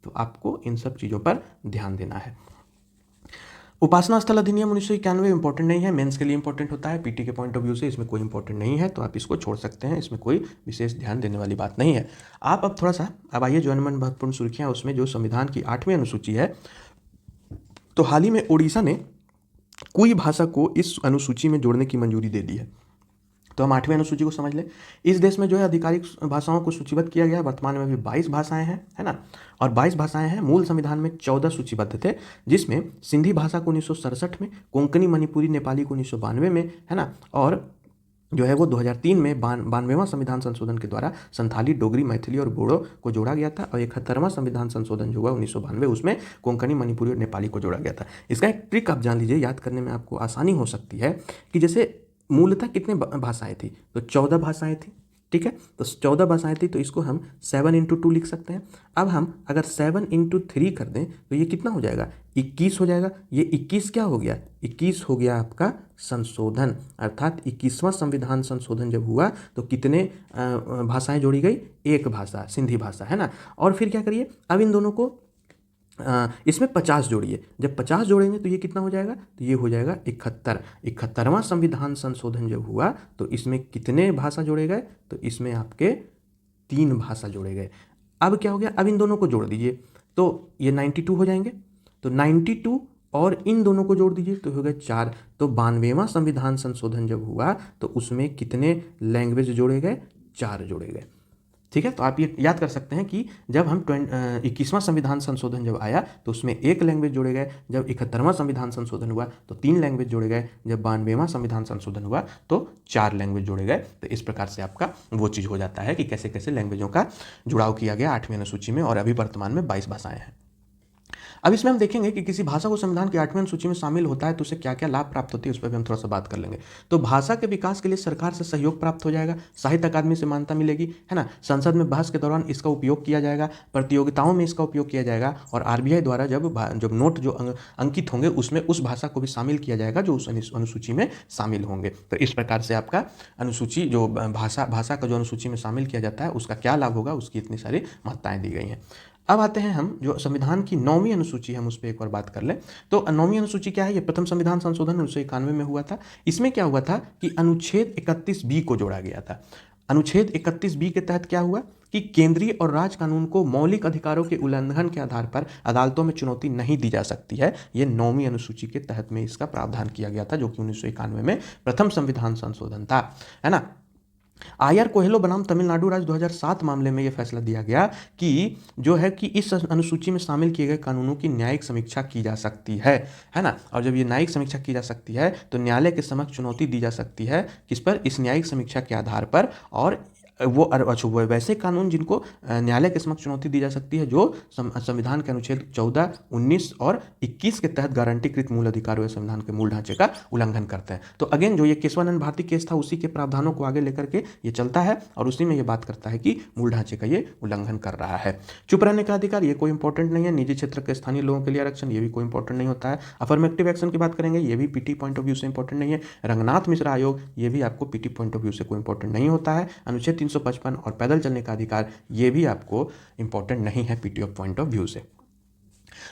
तो आपको इन सब चीज़ों पर ध्यान देना है। उपासना स्थल अधिनियम 1991 इंपॉर्टेंट नहीं है, मेंस के लिए इंपॉर्टेंट होता है, पीटी के पॉइंट ऑफ व्यू से इसमें कोई इंपॉर्टेंट नहीं है, तो आप इसको छोड़ सकते हैं, इसमें कोई विशेष ध्यान देने वाली बात नहीं है। आप अब थोड़ा सा अब आइए जो अन्य महत्वपूर्ण सुर्खियां उसमें जो संविधान की 8वीं अनुसूची है, तो हाल ही में ओडिशा ने कोई भाषा को इस अनुसूची में जोड़ने की मंजूरी दे दी है। तो हम 8वीं अनुसूची को समझ लें। इस देश में जो है आधिकारिक भाषाओं को सूचीबद्ध किया गया है। वर्तमान में भी 22 भाषाएं हैं, है ना, और 22 भाषाएं हैं। मूल संविधान में 14 सूचीबद्ध थे, जिसमें सिंधी भाषा को 1967 में, कोंकणी मणिपुरी नेपाली को 1992 में, है ना, और जो है वो 2003 में 92वां संविधान संशोधन के द्वारा संथाली, डोगरी, मैथिली और बोडो को जोड़ा गया था। और 71वां संविधान संशोधन जो हुआ 1992 उसमें कोंकणी, मणिपुरी और नेपाली को जोड़ा गया था। इसका एक ट्रिक आप जान लीजिए, याद करने में आपको आसानी हो सकती है कि जैसे मूलतः कितने भाषाएं थी, तो 14 भाषाएं थी, ठीक है। तो 14 भाषाएं थी, तो इसको हम 7×2 लिख सकते हैं। अब हम अगर 7×3 कर दें तो ये कितना हो जाएगा, 21 हो जाएगा। ये 21 क्या हो गया, 21 हो गया आपका संशोधन, अर्थात 21वां संविधान संशोधन जब हुआ तो कितने भाषाएं जोड़ी गई, एक भाषा, सिंधी भाषा, है ना। और फिर क्या करिए, अब इन दोनों को इसमें 50 जोड़िए। जब 50 जोड़ेंगे तो ये कितना हो जाएगा, तो ये हो जाएगा 71। 71वां संविधान संशोधन जब हुआ तो इसमें कितने भाषा जोड़े गए, तो इसमें आपके 3 भाषा जोड़े गए। अब क्या हो गया, अब इन दोनों को जोड़ दीजिए तो ये 92 हो जाएंगे। तो 92 और इन दोनों को जोड़ दीजिए तो हो गए 4। तो 92वां संविधान संशोधन जब हुआ तो उसमें कितने लैंग्वेज जोड़े गए, 4 जोड़े गए। ठीक है, तो आप ये याद कर सकते हैं कि जब हम 21वां संविधान संशोधन जब आया तो उसमें 1 लैंग्वेज जोड़े गए, जब 71वां संविधान संशोधन हुआ तो 3 लैंग्वेज जोड़े गए, जब 92वां संविधान संशोधन हुआ तो 4 लैंग्वेज जोड़े गए। तो इस प्रकार से आपका वो चीज़ हो जाता है कि कैसे कैसे लैंग्वेजों का जुड़ाव किया गया 8वीं अनुसूची में, और अभी वर्तमान में 22 भाषाएं हैं। अब इसमें हम देखेंगे कि किसी भाषा को संविधान की 8वीं अनुसूची में शामिल होता है तो उसे क्या क्या लाभ प्राप्त होती है, उस पर भी हम थोड़ा सा बात कर लेंगे। तो भाषा के विकास के लिए सरकार से सहयोग प्राप्त हो जाएगा, साहित्य अकादमी से मान्यता मिलेगी, है ना, संसद में बहस के दौरान इसका उपयोग किया जाएगा, प्रतियोगिताओं में इसका उपयोग किया जाएगा, और आरबीआई द्वारा जब नोट जो अंकित होंगे उसमें उस भाषा को भी शामिल किया जाएगा जो उस अनुसूची में शामिल होंगे। तो इस प्रकार से आपका अनुसूची जो भाषा का जो अनुसूची में शामिल किया जाता है उसका क्या लाभ होगा, उसकी इतनी सारी महत्ताएं दी गई हैं। अब आते हैं हम जो संविधान की 9वीं अनुसूची है, हम उस पर एक बार बात कर लें। तो 9वीं अनुसूची क्या है, ये प्रथम संविधान संशोधन 1991 में हुआ था। इसमें क्या हुआ था कि अनुच्छेद 31B को जोड़ा गया था। अनुच्छेद 31B के तहत क्या हुआ कि केंद्रीय और राज्य कानून को मौलिक अधिकारों के उल्लंघन के आधार पर अदालतों में चुनौती नहीं दी जा सकती है। ये 9वीं अनुसूची के तहत में इसका प्रावधान किया गया था, जो कि 1991 में प्रथम संविधान संशोधन था, है ना। आर कोहेलो बनाम तमिलनाडु राज्य 2007 मामले में यह फैसला दिया गया कि जो है कि इस अनुसूची में शामिल किए गए कानूनों की न्यायिक समीक्षा की जा सकती है ना। और जब ये न्यायिक समीक्षा की जा सकती है तो न्यायालय के समक्ष चुनौती दी जा सकती है, किस पर, इस न्यायिक समीक्षा के आधार पर। और वो वैसे कानून जिनको न्यायालय के समक्ष चुनौती दी जा सकती है जो संविधान के अनुच्छेद 14, 19 और 21 के तहत गारंटीकृत मूल अधिकारों या संविधान के मूल ढांचे का उल्लंघन करते हैं। तो अगेन जो ये केशवानंद भारती केस था उसी के प्रावधानों को आगे लेकर के ये चलता है और उसी में ये बात करता है कि मूल ढांचे का ये उल्लंघन कर रहा है। चुप रहने का अधिकार, ये कोई इंपॉर्टेंट नहीं है। निजी क्षेत्र के स्थानीय लोगों के लिए आरक्षण, ये भी कोई इंपॉर्टेंट नहीं होता है। अफर्मेटिव एक्शन की बात करेंगे, ये भी पीटी पॉइंट ऑफ व्यू से इंपॉर्टेंट नहीं है। रंगनाथ मिश्रा आयोग, ये भी आपको पीटी पॉइंट ऑफ व्यू से कोई इंपॉर्टेंट नहीं होता है। अनुच्छेद 355 और पैदल चलने का अधिकार, ये भी आपको इंपॉर्टेंट नहीं है पीटी पॉइंट ऑफ व्यू से।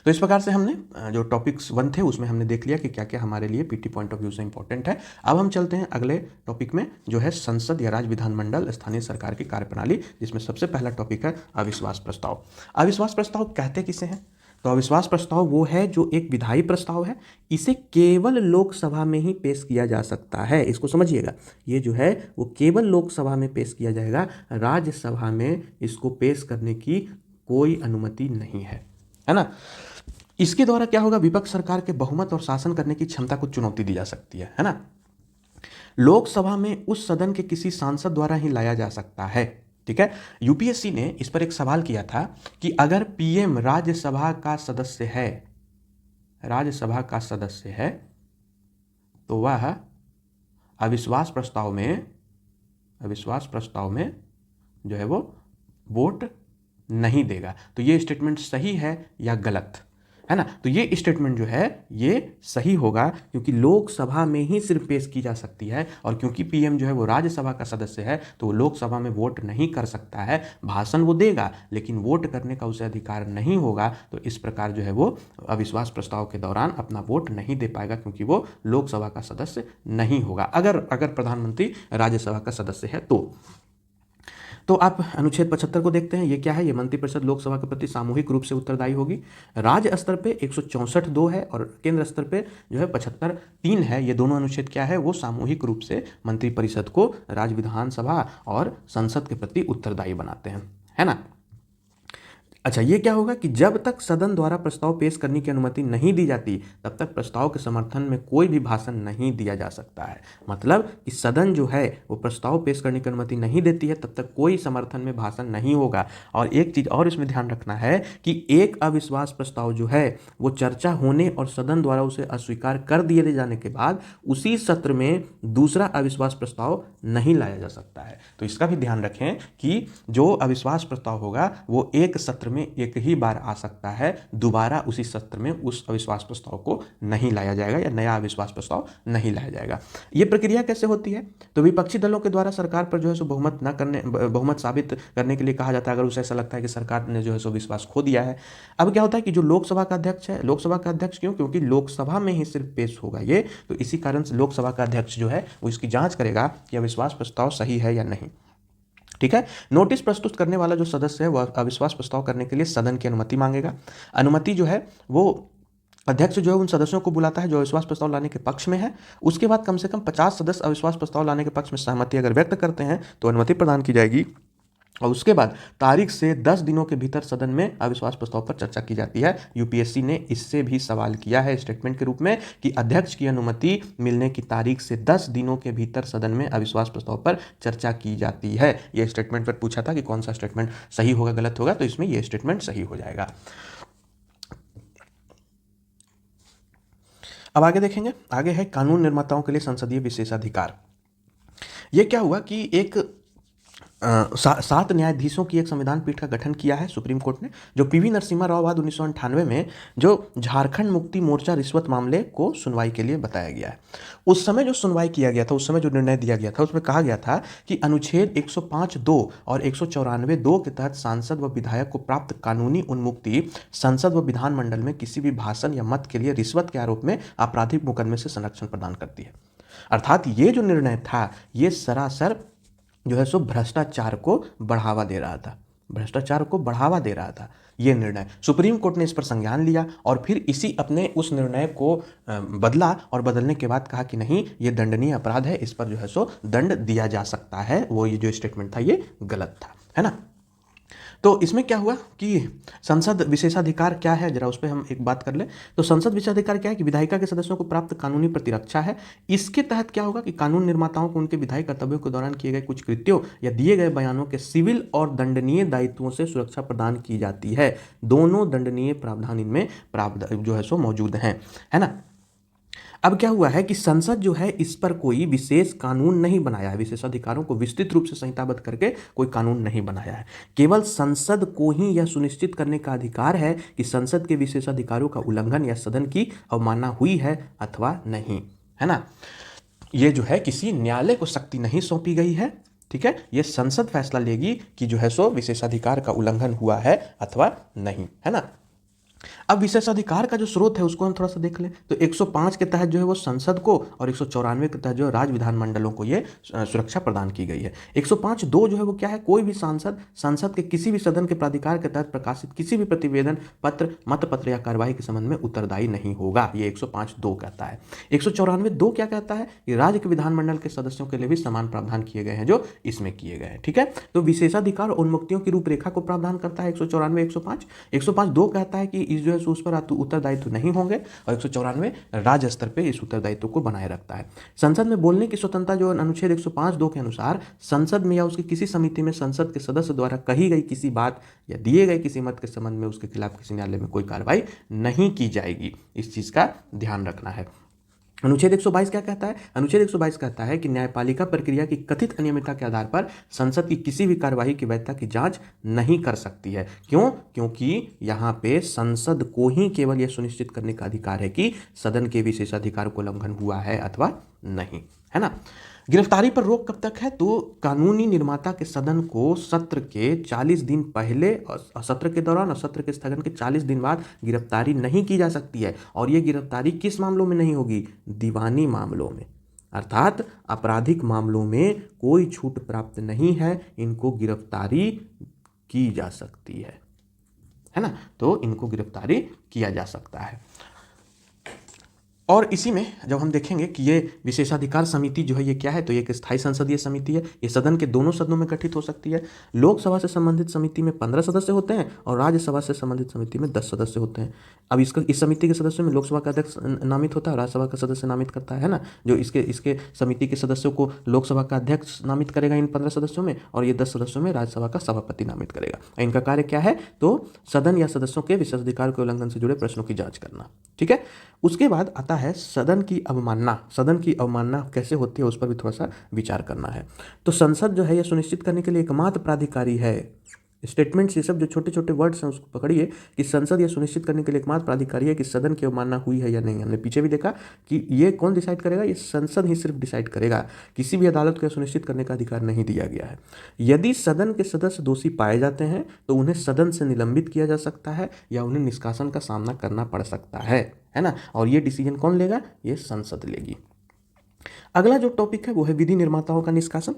तो इस प्रकार से हमने जो टॉपिक्स 1 थे उसमें हमने देख लिया कि क्या क्या हमारे लिए पीटी पॉइंट ऑफ व्यू से इंपॉर्टेंट है। अब हम चलते हैं अगले टॉपिक में, जो है संसद या राज्य विधानमंडल स्थानीय सरकार की कार्यप्रणाली, जिसमें सबसे पहला टॉपिक है अविश्वास प्रस्ताव। अविश्वास प्रस्ताव कहते किसे हैं, तो अविश्वास प्रस्ताव वो है जो एक विधायी प्रस्ताव है, इसे केवल लोकसभा में ही पेश किया जा सकता है। इसको समझिएगा, ये जो है वो केवल लोकसभा में पेश किया जाएगा, राज्यसभा में इसको पेश करने की कोई अनुमति नहीं है ना। इसके द्वारा क्या होगा, विपक्ष सरकार के बहुमत और शासन करने की क्षमता को चुनौती दी जा सकती है ना। लोकसभा में उस सदन के किसी सांसद द्वारा ही लाया जा सकता है, ठीक है। यूपीएससी ने इस पर एक सवाल किया था कि अगर पीएम राज्यसभा का सदस्य है तो वह अविश्वास प्रस्ताव में जो है वो वोट नहीं देगा। तो ये स्टेटमेंट सही है या गलत, है ना। तो ये स्टेटमेंट जो है ये सही होगा, क्योंकि लोकसभा में ही सिर्फ पेश की जा सकती है, और क्योंकि पीएम जो है वो राज्यसभा का सदस्य है तो वो लोकसभा में वोट नहीं कर सकता है। भाषण वो देगा लेकिन वोट करने का उसे अधिकार नहीं होगा। तो इस प्रकार जो है वो अविश्वास प्रस्ताव के दौरान अपना वोट नहीं दे पाएगा, क्योंकि वो लोकसभा का सदस्य नहीं होगा। अगर प्रधानमंत्री राज्यसभा का सदस्य है तो आप अनुच्छेद 75 को देखते हैं। ये क्या है, ये मंत्रिपरिषद लोकसभा के प्रति सामूहिक रूप से उत्तरदायी होगी। राज्य स्तर पे 164(2) है और केंद्र स्तर पे जो है 75(3) है। ये दोनों अनुच्छेद क्या है, वो सामूहिक रूप से मंत्रिपरिषद को राज्य विधानसभा और संसद के प्रति उत्तरदायी बनाते हैं, है ना। अच्छा, ये क्या होगा कि जब तक सदन द्वारा प्रस्ताव पेश करने की अनुमति नहीं दी जाती तब तक प्रस्ताव के समर्थन में कोई भी भाषण नहीं दिया जा सकता है। मतलब कि सदन जो है वो प्रस्ताव पेश करने की अनुमति नहीं देती है तब तक कोई समर्थन में भाषण नहीं होगा। और एक चीज़ और इसमें ध्यान रखना है कि एक अविश्वास प्रस्ताव जो है वो चर्चा होने और सदन द्वारा उसे अस्वीकार कर दिए जाने के बाद उसी सत्र में दूसरा अविश्वास प्रस्ताव नहीं लाया जा सकता है। तो इसका भी ध्यान रखें कि जो अविश्वास प्रस्ताव होगा वो एक सत्र में एक ही बार आ सकता है, दोबारा उसी सत्र में उस अविश्वास प्रस्ताव को नहीं लाया जाएगा या नया अविश्वास प्रस्ताव नहीं लाया जाएगा। ये प्रक्रिया कैसे होती है? तो विपक्षी दलों के द्वारा सरकार पर जो है सो बहुमत साबित करने के लिए कहा जाता है, अगर उसे ऐसा लगता है कि सरकार ने जो है सो विश्वास खो दिया है। अब क्या होता है कि जो लोकसभा का अध्यक्ष है, लोकसभा का अध्यक्ष क्यों? क्योंकि लोकसभा में ही सिर्फ पेश होगा ये, तो इसी कारण से लोकसभा का अध्यक्ष जो है वो इसकी जांच करेगा कि अविश्वास प्रस्ताव सही है या नहीं। ठीक है। नोटिस प्रस्तुत करने वाला जो सदस्य है वह अविश्वास प्रस्ताव करने के लिए सदन की अनुमति मांगेगा। अनुमति जो है वो अध्यक्ष जो है उन सदस्यों को बुलाता है जो अविश्वास प्रस्ताव लाने के पक्ष में है। उसके बाद कम से कम 50 सदस्य अविश्वास प्रस्ताव लाने के पक्ष में सहमति अगर व्यक्त करते हैं तो अनुमति प्रदान की जाएगी, और उसके बाद तारीख से 10 दिनों के भीतर सदन में अविश्वास प्रस्ताव पर चर्चा की जाती है। यूपीएससी ने इससे भी सवाल किया है स्टेटमेंट के रूप में कि अध्यक्ष की अनुमति मिलने की तारीख से 10 दिनों के भीतर सदन में अविश्वास प्रस्ताव पर चर्चा की जाती है। यह स्टेटमेंट पर पूछा था कि कौन सा स्टेटमेंट सही होगा गलत होगा, तो इसमें यह स्टेटमेंट सही हो जाएगा। अब आगे देखेंगे, आगे है कानून निर्माताओं के लिए संसदीय विशेषाधिकार। यह क्या हुआ कि एक 7 न्यायाधीशों की एक संविधान पीठ का गठन किया है सुप्रीम कोर्ट ने, जो पीवी नरसिम्हा राव बाद 1998 में जो झारखंड मुक्ति मोर्चा रिश्वत मामले को सुनवाई के लिए बताया गया है। उस समय जो सुनवाई किया गया था, उस समय जो निर्णय दिया गया था, उसमें कहा गया था कि अनुच्छेद 105(2) और 194(2) के तहत सांसद व विधायक को प्राप्त कानूनी उन्मुक्ति संसद व विधानमंडल में किसी भी भाषण या मत के लिए रिश्वत के आरोप में आपराधिक मुकदमे से संरक्षण प्रदान करती है। अर्थात ये जो निर्णय था ये सरासर जो है सो भ्रष्टाचार को बढ़ावा दे रहा था, भ्रष्टाचार को बढ़ावा दे रहा था ये निर्णय। सुप्रीम कोर्ट ने इस पर संज्ञान लिया और फिर इसी अपने उस निर्णय को बदला, और बदलने के बाद कहा कि नहीं ये दंडनीय अपराध है, इस पर जो है सो दंड दिया जा सकता है। वो ये जो स्टेटमेंट था ये गलत था, है ना। तो इसमें क्या हुआ कि संसद विशेषाधिकार क्या है, जरा उस पर हम एक बात कर ले। तो संसद विशेषाधिकार क्या है कि विधायिका के सदस्यों को प्राप्त कानूनी प्रतिरक्षा है। इसके तहत क्या होगा कि कानून निर्माताओं को उनके विधायी कर्तव्यों के दौरान किए गए कुछ कृत्यों या दिए गए बयानों के सिविल और दंडनीय दायित्वों से सुरक्षा प्रदान की जाती है। दोनों दंडनीय प्रावधान इनमें जो है सो मौजूद हैं, है ना। अब क्या हुआ है कि संसद जो है इस पर कोई विशेष कानून नहीं बनाया है, विशेषाधिकारों को विस्तृत रूप से संहिताबद्ध करके कोई कानून नहीं बनाया है। केवल संसद को ही यह सुनिश्चित करने का अधिकार है कि संसद के विशेषाधिकारों का उल्लंघन या सदन की अवमानना हुई है अथवा नहीं, है ना। ये जो है किसी न्यायालय को शक्ति नहीं सौंपी गई है, ठीक है। ये संसद फैसला लेगी कि जो है सो विशेषाधिकार का उल्लंघन हुआ है अथवा नहीं, है ना। अब विशेषाधिकार का जो स्रोत है उसको हम थोड़ा सा देख लें। तो 105 के तहत जो है वो संसद को और 194 के तहत जो है राज्य विधानमंडलों को ये सुरक्षा प्रदान की गई है। 105(2) जो है वो क्या है, कोई भी सांसद संसद के किसी भी सदन के प्राधिकार के तहत प्रकाशित किसी भी प्रतिवेदन पत्र, मत पत्र या कार्यवाही के संबंध में उत्तरदायी नहीं होगा, ये 105(2) कहता है। 194(2) क्या कहता है कि राज्य के विधानमंडल के सदस्यों के लिए भी समान प्रावधान किए गए हैं जो इसमें किए गए हैं, ठीक है। तो विशेषाधिकार और उन्मुक्तियों की रूपरेखा को प्रावधान करता है 194, 105। 105(2) कहता है कि जो है उस पर उत्तरदायित्व नहीं होंगे, और 194 राज्य स्तर पे इस उत्तरदायित्व को बनाए रखता है। संसद में बोलने की स्वतंत्रता जो अनुच्छेद 105(2) के अनुसार संसद में या उसकी किसी समिति में संसद के सदस्य द्वारा कही गई किसी बात या दिए गए किसी मत के संबंध में उसके खिलाफ किसी न्यायालय में कोई कार्रवाई नहीं की जाएगी, इस चीज का ध्यान रखना है। अनुच्छेद 122 क्या कहता है? अनुच्छेद 122 कहता है कि न्यायपालिका प्रक्रिया की कथित अनियमितता के आधार पर संसद की किसी भी कार्यवाही की वैधता की जांच नहीं कर सकती है। क्यों? क्योंकि यहाँ पे संसद को ही केवल यह सुनिश्चित करने का अधिकार है कि सदन के विशेषाधिकार को उल्लंघन हुआ है अथवा नहीं, है ना। गिरफ्तारी पर रोक कब तक है? तो कानूनी निर्माता के सदन को सत्र के 40 दिन पहले और सत्र के दौरान और सत्र के स्थगन के 40 दिन बाद गिरफ्तारी नहीं की जा सकती है। और ये गिरफ्तारी किस मामलों में नहीं होगी? दीवानी मामलों में, अर्थात आपराधिक मामलों में कोई छूट प्राप्त नहीं है, इनको गिरफ्तारी की जा सकती है ना। तो इनको गिरफ्तारी किया जा सकता है। और इसी में जब हम देखेंगे कि ये विशेषाधिकार समिति जो है ये क्या है, तो ये एक स्थायी संसदीय समिति है। ये सदन के दोनों सदनों में गठित हो सकती है। लोकसभा से संबंधित समिति में 15 सदस्य होते हैं और राज्यसभा से संबंधित समिति में 10 सदस्य होते हैं। अब इस समिति के सदस्यों में लोकसभा का अध्यक्ष नामित होता है, राज्यसभा का सदस्य नामित करता है ना। जो इसके समिति के सदस्यों को लोकसभा का अध्यक्ष नामित करेगा इन 15 सदस्यों में, और ये 10 सदस्यों में राज्यसभा का सभापति नामित करेगा। इनका कार्य क्या है? तो सदन या सदस्यों के विशेषाधिकार के उल्लंघन से जुड़े प्रश्नों की जांच करना, ठीक है। उसके बाद आता है सदन की अवमानना। सदन की अवमानना कैसे होती है उस पर भी थोड़ा सा विचार करना है। तो संसद जो है यह सुनिश्चित करने के लिए एकमात्र प्राधिकारी है स्टेटमेंट्स ये सब जो छोटे छोटे वर्ड्स हैं उसको पकड़िए कि संसद यह सुनिश्चित करने के लिए एकमात्र प्राधिकारी है कि सदन की अवमानना हुई है या नहीं। हमने पीछे भी देखा कि ये कौन डिसाइड करेगा, ये संसद ही सिर्फ डिसाइड करेगा, किसी भी अदालत को यह सुनिश्चित करने का अधिकार नहीं दिया गया है। यदि सदन के सदस्य दोषी पाए जाते हैं तो उन्हें सदन से निलंबित किया जा सकता है या उन्हें निष्कासन का सामना करना पड़ सकता है ना। और ये डिसीजन कौन लेगा, ये संसद लेगी। अगला जो टॉपिक है वो है विधि निर्माताओं का निष्कासन।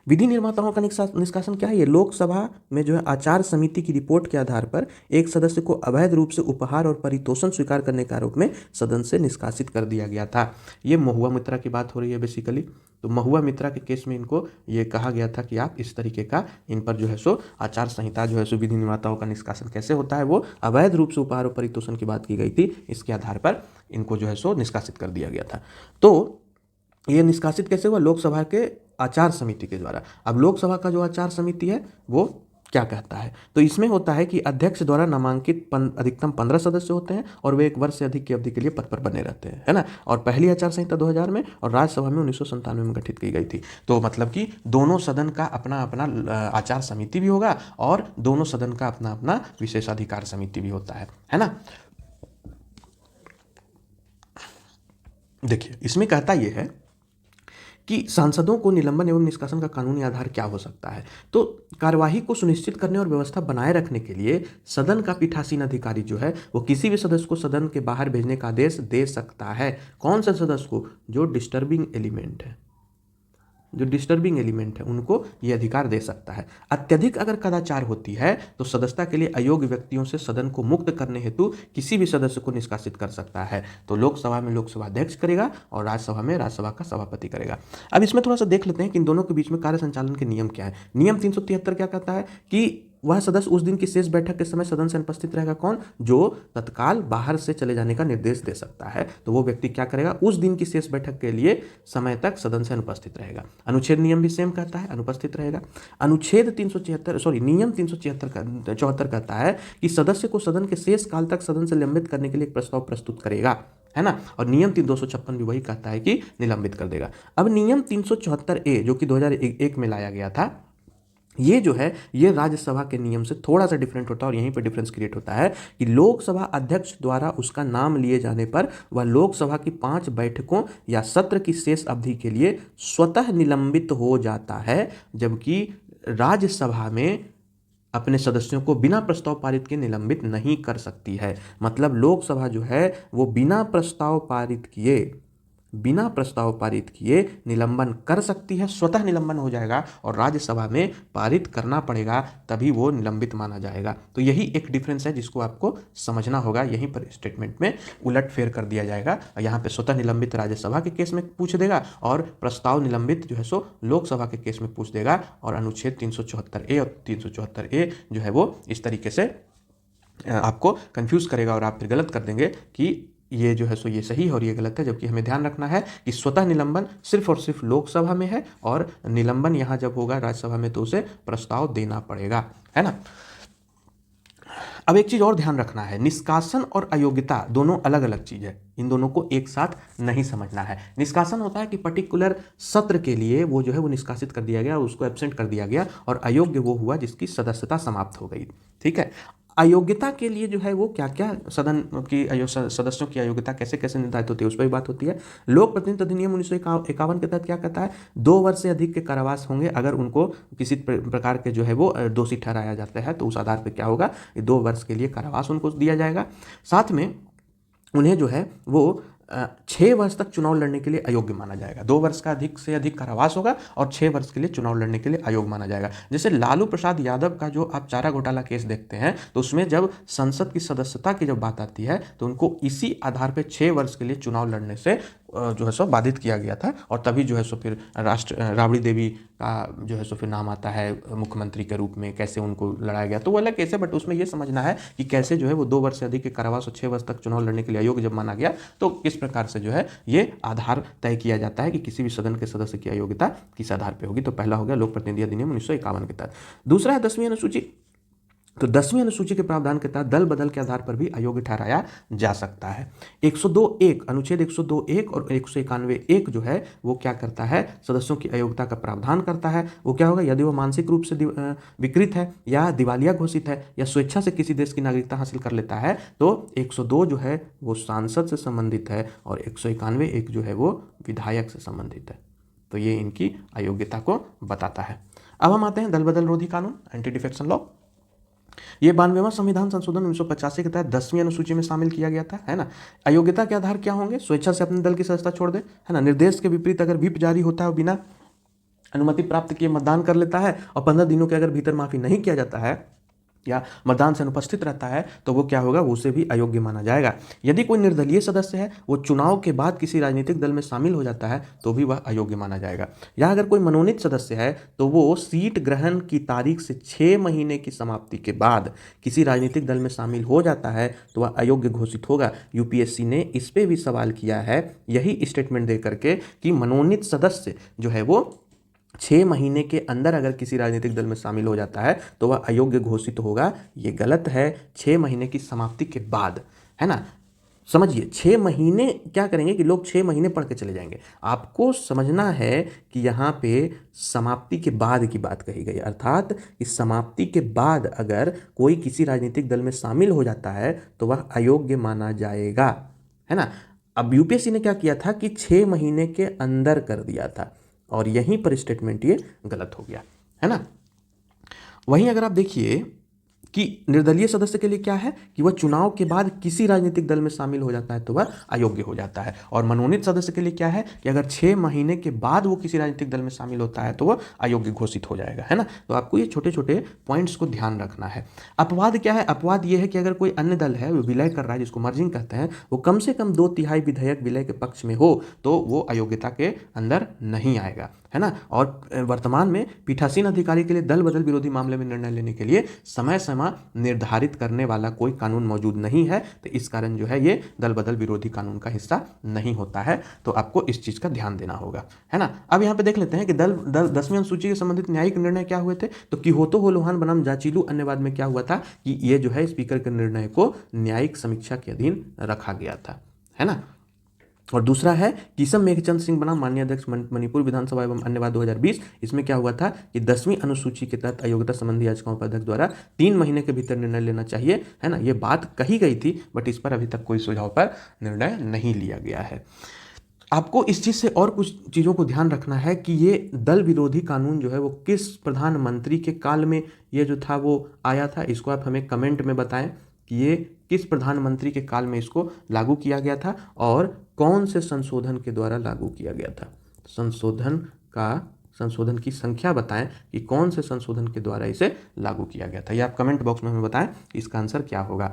विधि निर्माताओं का निष्कासन क्या है, ये लोकसभा में जो है आचार समिति की रिपोर्ट के आधार पर एक सदस्य को अवैध रूप से उपहार और परितोषण स्वीकार करने के आरोप में सदन से निष्कासित कर दिया गया था। ये महुआ मित्रा की बात हो रही है बेसिकली। तो महुआ मित्रा के केस में इनको ये कहा गया था कि आप इस तरीके का इन पर जो है सो आचार संहिता जो है सो विधि निर्माताओं का निष्कासन कैसे होता है, वो अवैध रूप से उपहार और परितोषण की बात की गई थी, इसके आधार पर इनको जो है सो निष्कासित कर दिया गया था। तो ये निष्कासित कैसे हुआ, लोकसभा के आचार समिति के द्वारा। अब लोकसभा का जो आचार समिति है वो क्या कहता है, तो इसमें होता है कि अध्यक्ष द्वारा नामांकित अधिकतम 15 सदस्य होते हैं और वे 1 वर्ष से अधिक की अवधि के लिए पद पर बने रहते हैं, है ना। और पहली आचार संहिता 2000 में और राज्यसभा में 1997 में गठित की गई थी। तो मतलब कि दोनों सदन का अपना अपना आचार समिति भी होगा और दोनों सदन का अपना अपना विशेषाधिकार समिति भी होता है ना। देखिए इसमें कहता यह है कि सांसदों को निलंबन एवं निष्कासन का कानूनी आधार क्या हो सकता है। तो कार्यवाही को सुनिश्चित करने और व्यवस्था बनाए रखने के लिए सदन का पीठासीन अधिकारी जो है वो किसी भी सदस्य को सदन के बाहर भेजने का आदेश दे सकता है। कौन सा सदस्य को, जो डिस्टर्बिंग एलिमेंट है, जो डिस्टर्बिंग एलिमेंट है उनको ये अधिकार दे सकता है। अत्यधिक अगर कदाचार होती है तो सदस्यता के लिए अयोग्य व्यक्तियों से सदन को मुक्त करने हेतु किसी भी सदस्य को निष्कासित कर सकता है। तो लोकसभा में लोकसभा अध्यक्ष करेगा और राज्यसभा में राज्यसभा का सभापति करेगा। अब इसमें थोड़ा सा देख लेते हैं कि इन दोनों के बीच में कार्य संचालन के नियम क्या है। नियम 373 क्या कहता है कि वह सदस्य उस दिन की शेष बैठक के समय सदन से अनुपस्थित रहेगा। कौन, जो तत्काल बाहर से चले जाने का निर्देश दे सकता है, तो वो व्यक्ति क्या करेगा, उस दिन की शेष बैठक के लिए समय तक सदन से अनुपस्थित रहेगा। अनुच्छेद नियम भी सेम कहता है, अनुपस्थित रहेगा। अनुच्छेद 374 नियम 374 कहता है कि सदस्य को सदन के शेष काल तक सदन से निलंबित करने के लिए एक प्रस्ताव प्रस्तुत करेगा, है ना। और नियम 256 भी वही कहता है कि निलंबित कर देगा। अब नियम 374A जो कि 2001 में लाया गया था, ये जो है ये राज्यसभा के नियम से थोड़ा सा डिफरेंट होता है और यहीं पर डिफरेंस क्रिएट होता है कि लोकसभा अध्यक्ष द्वारा उसका नाम लिए जाने पर वह लोकसभा की 5 बैठकों या सत्र की शेष अवधि के लिए स्वतः निलंबित हो जाता है, जबकि राज्यसभा में अपने सदस्यों को बिना प्रस्ताव पारित के निलंबित नहीं कर सकती है। मतलब लोकसभा जो है वो बिना प्रस्ताव पारित किए निलंबन कर सकती है, स्वतः निलंबन हो जाएगा, और राज्यसभा में पारित करना पड़ेगा तभी वो निलंबित माना जाएगा। तो यही एक डिफरेंस है जिसको आपको समझना होगा। यहीं पर स्टेटमेंट में उलट फेर कर दिया जाएगा। यहाँ पे स्वतः निलंबित राज्यसभा के केस में पूछ देगा और प्रस्ताव निलंबित जो है सो लोकसभा के केस में पूछ देगा। और अनुच्छेद 374A और 374A जो है वो इस तरीके से आपको कंफ्यूज करेगा और आप फिर गलत कर देंगे कि ये जो है सो ये सही है और ये गलत है। जबकि हमें ध्यान रखना है कि स्वतः निलंबन सिर्फ और सिर्फ लोकसभा में है और निलंबन यहाँ जब होगा राज्यसभा में तो उसे प्रस्ताव देना पड़ेगा, है ना। अब एक चीज और ध्यान रखना है, निष्कासन और अयोग्यता दोनों अलग अलग चीज है, इन दोनों को एक साथ नहीं समझना है। निष्कासन होता है कि पर्टिकुलर सत्र के लिए वो जो है वो निष्कासित कर दिया गया, उसको एब्सेंट कर दिया गया, और अयोग्य वो हुआ जिसकी सदस्यता समाप्त हो गई, ठीक है। अयोग्यता के लिए जो है वो क्या क्या सदन की सदस्यों की अयोग्यता कैसे कैसे निर्धारित होती है उस पर भी बात होती है। लोक प्रतिनिधित्व अधिनियम 1951 के तहत क्या कहता है, 2 वर्ष से अधिक के कारावास होंगे अगर उनको किसी प्रकार के जो है वो दोषी ठहराया जाता है, तो उस आधार पर क्या होगा, 2 वर्ष के लिए कारावास उनको दिया जाएगा। साथ में उन्हें जो है वो 6 वर्ष तक चुनाव लड़ने के लिए अयोग्य माना जाएगा। 2 वर्ष का अधिक से अधिक कारावास होगा और 6 वर्ष के लिए चुनाव लड़ने के लिए अयोग्य माना जाएगा। जैसे लालू प्रसाद यादव का जो आप चारा घोटाला केस देखते हैं, तो उसमें जब संसद की सदस्यता की जब बात आती है तो उनको इसी आधार पर 6 वर्ष के लिए चुनाव लड़ने से जो है सो बाधित किया गया था, और तभी जो है सो फिर राबड़ी देवी का जो है सो फिर नाम आता है मुख्यमंत्री के रूप में, कैसे उनको लड़ाया गया। तो वो अलग केस है, बट उसमें ये समझना है कि कैसे जो है वो 2 वर्ष से अधिक के कारावास और 6 वर्ष तक चुनाव लड़ने के लिए अयोग्य जब माना गया, तो किस प्रकार से जो है ये आधार तय किया जाता है कि किसी भी सदन के सदस्य की अयोग्यता किस आधार पर होगी। तो पहला हो गया लोक प्रतिनिधि अधिनियम 1951 के तहत। दूसरा है 10वीं अनुसूची। तो 10वीं अनुसूची के प्रावधान के तहत दल बदल के आधार पर भी अयोग्य ठहराया जा सकता है। 102(1) अनुच्छेद 102(1) और 191(1) जो है वो क्या करता है, सदस्यों की अयोग्यता का प्रावधान करता है। वो क्या होगा, यदि वो मानसिक रूप से विकृत है या दिवालिया घोषित है या स्वेच्छा से किसी देश की नागरिकता हासिल कर लेता है तो 102 जो है वो सांसद से संबंधित है और 191(1) जो है वो विधायक से संबंधित है। तो ये इनकी अयोग्यता को बताता है। अब हम आते हैं दल बदल रोधी कानून, एंटी डिफेक्शन लॉ। ये 92वां संविधान संशोधन 1985 के तहत 10वीं अनुसूची में शामिल किया गया था, है ना। अयोग्यता के आधार क्या होंगे, स्वेच्छा से अपने दल की सदस्यता छोड़ दे, है ना, निर्देश के विपरीत अगर व्हिप जारी होता है और बिना अनुमति प्राप्त किए मतदान कर लेता है और 15 दिनों के अगर भीतर माफी नहीं किया जाता है या मतदान से अनुपस्थित रहता है तो वो क्या होगा, उसे भी अयोग्य माना जाएगा। यदि कोई निर्दलीय सदस्य है वो चुनाव के बाद किसी राजनीतिक दल में शामिल हो जाता है तो भी वह अयोग्य माना जाएगा। या अगर कोई मनोनीत सदस्य है तो वो सीट ग्रहण की तारीख से 6 महीने की समाप्ति के बाद किसी राजनीतिक दल में शामिल हो जाता है तो वह अयोग्य घोषित होगा। यूपीएससी ने इस पर भी सवाल किया है यही स्टेटमेंट दे करके कि मनोनीत सदस्य जो है वो 6 महीने के अंदर अगर किसी राजनीतिक दल में शामिल हो जाता है तो वह अयोग्य घोषित होगा। ये गलत है, 6 महीने की समाप्ति के बाद, है ना। समझिए 6 महीने क्या करेंगे कि लोग 6 महीने पढ़ के चले जाएंगे। आपको समझना है कि यहाँ पे समाप्ति के बाद की बात कही गई, अर्थात इस समाप्ति के बाद अगर कोई किसी राजनीतिक दल में शामिल हो जाता है तो वह अयोग्य माना जाएगा, है ना। अब यूपीएससी ने क्या किया था कि 6 महीने के अंदर कर दिया था और यहीं पर स्टेटमेंट ये गलत हो गया, है ना। वहीं अगर आप देखिए कि निर्दलीय सदस्य के लिए क्या है कि वह चुनाव के बाद किसी राजनीतिक दल में शामिल हो जाता है तो वह अयोग्य हो जाता है। और मनोनीत सदस्य के लिए क्या है कि अगर 6 महीने के बाद वो किसी राजनीतिक दल में शामिल होता है तो वह अयोग्य घोषित हो जाएगा, है ना। तो आपको ये छोटे छोटे पॉइंट्स को ध्यान रखना है। अपवाद क्या है, अपवाद ये है कि अगर कोई अन्य दल है वो विलय कर रहा है जिसको मर्जिंग कहते हैं, वो कम से कम 2/3 विधेयक विलय के पक्ष में हो तो वो अयोग्यता के अंदर नहीं आएगा, है ना। और वर्तमान में पीठासीन अधिकारी के लिए दल बदल विरोधी मामले में निर्णय लेने के लिए समय सीमा निर्धारित करने वाला कोई कानून मौजूद नहीं है, तो इस कारण जो है ये दल बदल विरोधी कानून का हिस्सा नहीं होता है। तो आपको इस चीज का ध्यान देना होगा, है ना। अब यहाँ पे देख लेते हैं कि दल 10वीं अनुसूची के संबंधित न्यायिक निर्णय क्या हुए थे। तो किहोतो होलोहान बनाम जाचिलू अन्यवाद में क्या हुआ था कि ये जो है स्पीकर के निर्णय को न्यायिक समीक्षा के अधीन रखा गया था, है ना। और दूसरा है किसम मेघचंद सिंह बनाम माननीय अध्यक्ष मणिपुर विधानसभा एवं अन्यवाद 2020। इसमें क्या हुआ था कि 10वीं अनुसूची के तहत अयोग्यता संबंधी याचिकाओं पर अध्यक्ष द्वारा 3 महीने के भीतर निर्णय लेना चाहिए, है ना। ये बात कही गई थी बट इस पर अभी तक कोई सुझाव पर निर्णय नहीं लिया गया है। आपको इस चीज़ से और कुछ चीज़ों को ध्यान रखना है कि ये दल विरोधी कानून जो है वो किस प्रधानमंत्री के काल में ये जो था वो आया था। इसको आप हमें कमेंट में बताएं कि ये किस प्रधानमंत्री के काल में इसको लागू किया गया था और कौन से संशोधन के द्वारा लागू किया गया था। संशोधन की संख्या बताएं कि कौन से संशोधन के द्वारा इसे लागू किया गया था। ये आप कमेंट बॉक्स में हमें बताएं इसका आंसर क्या होगा।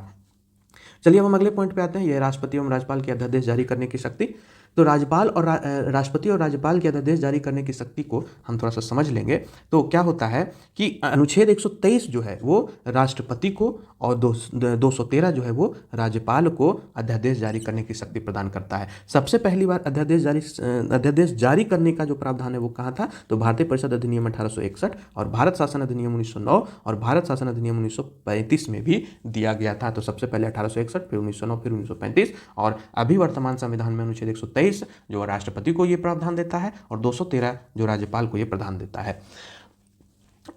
चलिए अब हम अगले पॉइंट पे आते हैं, ये राष्ट्रपति एवं राज्यपाल के अध्यादेश जारी करने की शक्ति। तो राष्ट्रपति और राज्यपाल के अध्यादेश जारी करने की शक्ति को हम थोड़ा सा समझ लेंगे। तो क्या होता है कि अनुच्छेद 123 जो है वो राष्ट्रपति को और 213 जो है वो राज्यपाल को अध्यादेश जारी करने की शक्ति प्रदान करता है। सबसे पहली बार अध्यादेश जारी करने का जो प्रावधान है वो कहाँ था, तो भारतीय परिषद अधिनियम 1861 और भारत शासन अधिनियम 1909 और भारत शासन अधिनियम 1935 में भी दिया गया था। तो सबसे पहले 1861, फिर 1909, फिर 1935 और अभी वर्तमान संविधान में अनुच्छेद 123 जो राष्ट्रपति को यह प्रावधान देता है और 213 जो राज्यपाल को यह प्रावधान देता है।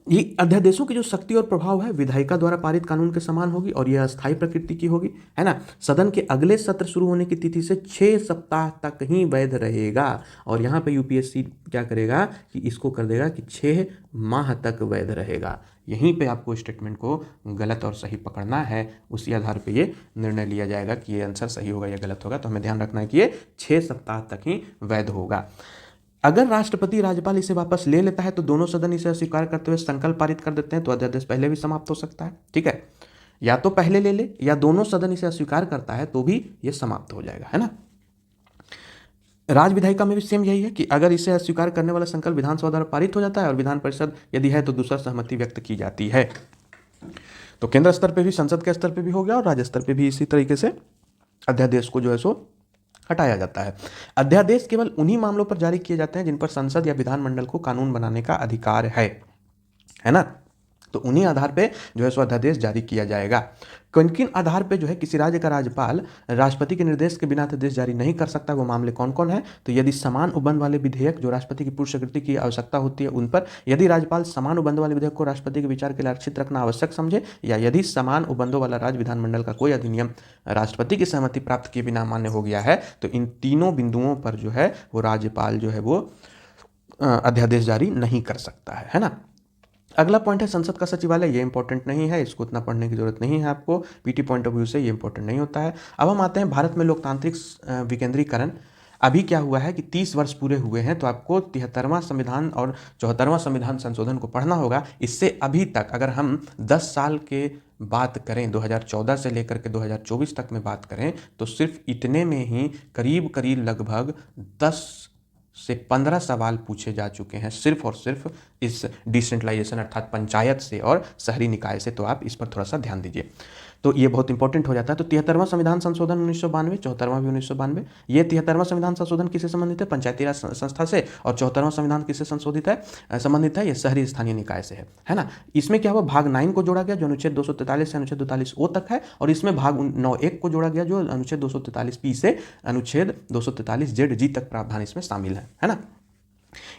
ये अध्यादेशों की जो शक्ति और प्रभाव है विधायिका द्वारा पारित कानून के समान होगी और यह अस्थायी प्रकृति की होगी, है ना। सदन के अगले सत्र शुरू होने की तिथि से 6 सप्ताह तक ही वैध रहेगा और यहाँ पे यूपीएससी क्या करेगा कि इसको कर देगा कि 6 माह तक वैध रहेगा। यहीं पे आपको स्टेटमेंट को गलत और सही पकड़ना है, उसी आधार पे ये निर्णय लिया जाएगा कि ये आंसर सही होगा या गलत होगा। तो हमें ध्यान रखना है कि ये 6 सप्ताह तक ही वैध होगा। अगर राष्ट्रपति राज्यपाल इसे वापस ले लेता है तो दोनों सदन इसे अस्वीकार करते हुए संकल्प पारित कर देते हैं, तो अध्यादेश पहले भी समाप्त हो सकता है, ठीक है। या तो पहले ले ले या दोनों सदन इसे अस्वीकार करता है तो भी ये समाप्त हो जाएगा, है ना। राज्य विधायिका में भी सेम यही है कि अगर इसे अस्वीकार करने वाला संकल्प विधानसभा द्वारा पारित हो जाता है और विधान परिषद यदि है तो दूसरा सहमति व्यक्त की जाती है। तो केंद्र स्तर पे भी, संसद के स्तर पे भी हो गया और राज्य स्तर पे भी इसी तरीके से अध्यादेश को जो है सो हटाया जाता है। अध्यादेश केवल उन्हीं मामलों पर जारी किए जाते हैं जिन पर संसद या विधानमंडल को कानून बनाने का अधिकार है ना। तो उन्हीं आधार पे जो है सो अध्यादेश जारी किया जाएगा। किन किन आधार पे जो है किसी राज्य का राज्यपाल राष्ट्रपति के निर्देश के बिना अध्यादेश जारी नहीं कर सकता, वो मामले कौन कौन है? तो यदि समान उपबंध वाले विधेयक जो राष्ट्रपति की पूर्व स्वीकृति की आवश्यकता होती है उन पर, यदि राज्यपाल समान उपबंध वाले विधेयक को राष्ट्रपति के विचार के लिए आरक्षित रखना आवश्यक समझे, या यदि समान उपबंधों वाला राज्य विधानमंडल का कोई अधिनियम राष्ट्रपति की सहमति प्राप्त किए बिना मान्य हो गया है, तो इन तीनों बिंदुओं पर जो है वो राज्यपाल जो है वो अध्यादेश जारी नहीं कर सकता है ना। अगला पॉइंट है संसद का सचिवालय। ये इंपॉर्टेंट नहीं है, इसको उतना पढ़ने की जरूरत नहीं है आपको, पीटी पॉइंट ऑफ व्यू से ये इंपॉर्टेंट नहीं होता है। अब हम आते हैं भारत में लोकतांत्रिक विकेंद्रीकरण। अभी क्या हुआ है कि 30 वर्ष पूरे हुए हैं, तो आपको 73वां संविधान और 74वां संविधान संशोधन को पढ़ना होगा। इससे अभी तक अगर हम 10 साल के बात करें, 2014 से लेकर के 2024 तक में बात करें, तो सिर्फ इतने में ही करीब करीब लगभग 10 से 15 सवाल पूछे जा चुके हैं, सिर्फ और सिर्फ इस डिसेंट्रलाइजेशन अर्थात पंचायत से और शहरी निकाय से। तो आप इस पर थोड़ा सा ध्यान दीजिए, तो ये बहुत इंपॉर्टेंट हो जाता है। तो 73वां संविधान संशोधन 1992, 74वां भी 1992। ये 73वां संविधान संशोधन किससे संबंधित है? पंचायती राज संस्था से। और 74वां संविधान किससे संशोधित है, संबंधित है? ये शहरी स्थानीय निकाय से है ना। इसमें क्या हुआ, भाग 9 को जोड़ा गया जो अनुच्छेद 243 से अनुच्छेद 243 ओ तक है, और इसमें भाग 9(1) को जोड़ा गया जो अनुच्छेद 243 पी से अनुच्छेद 243 जेड जी तक प्रावधान इसमें शामिल है ना।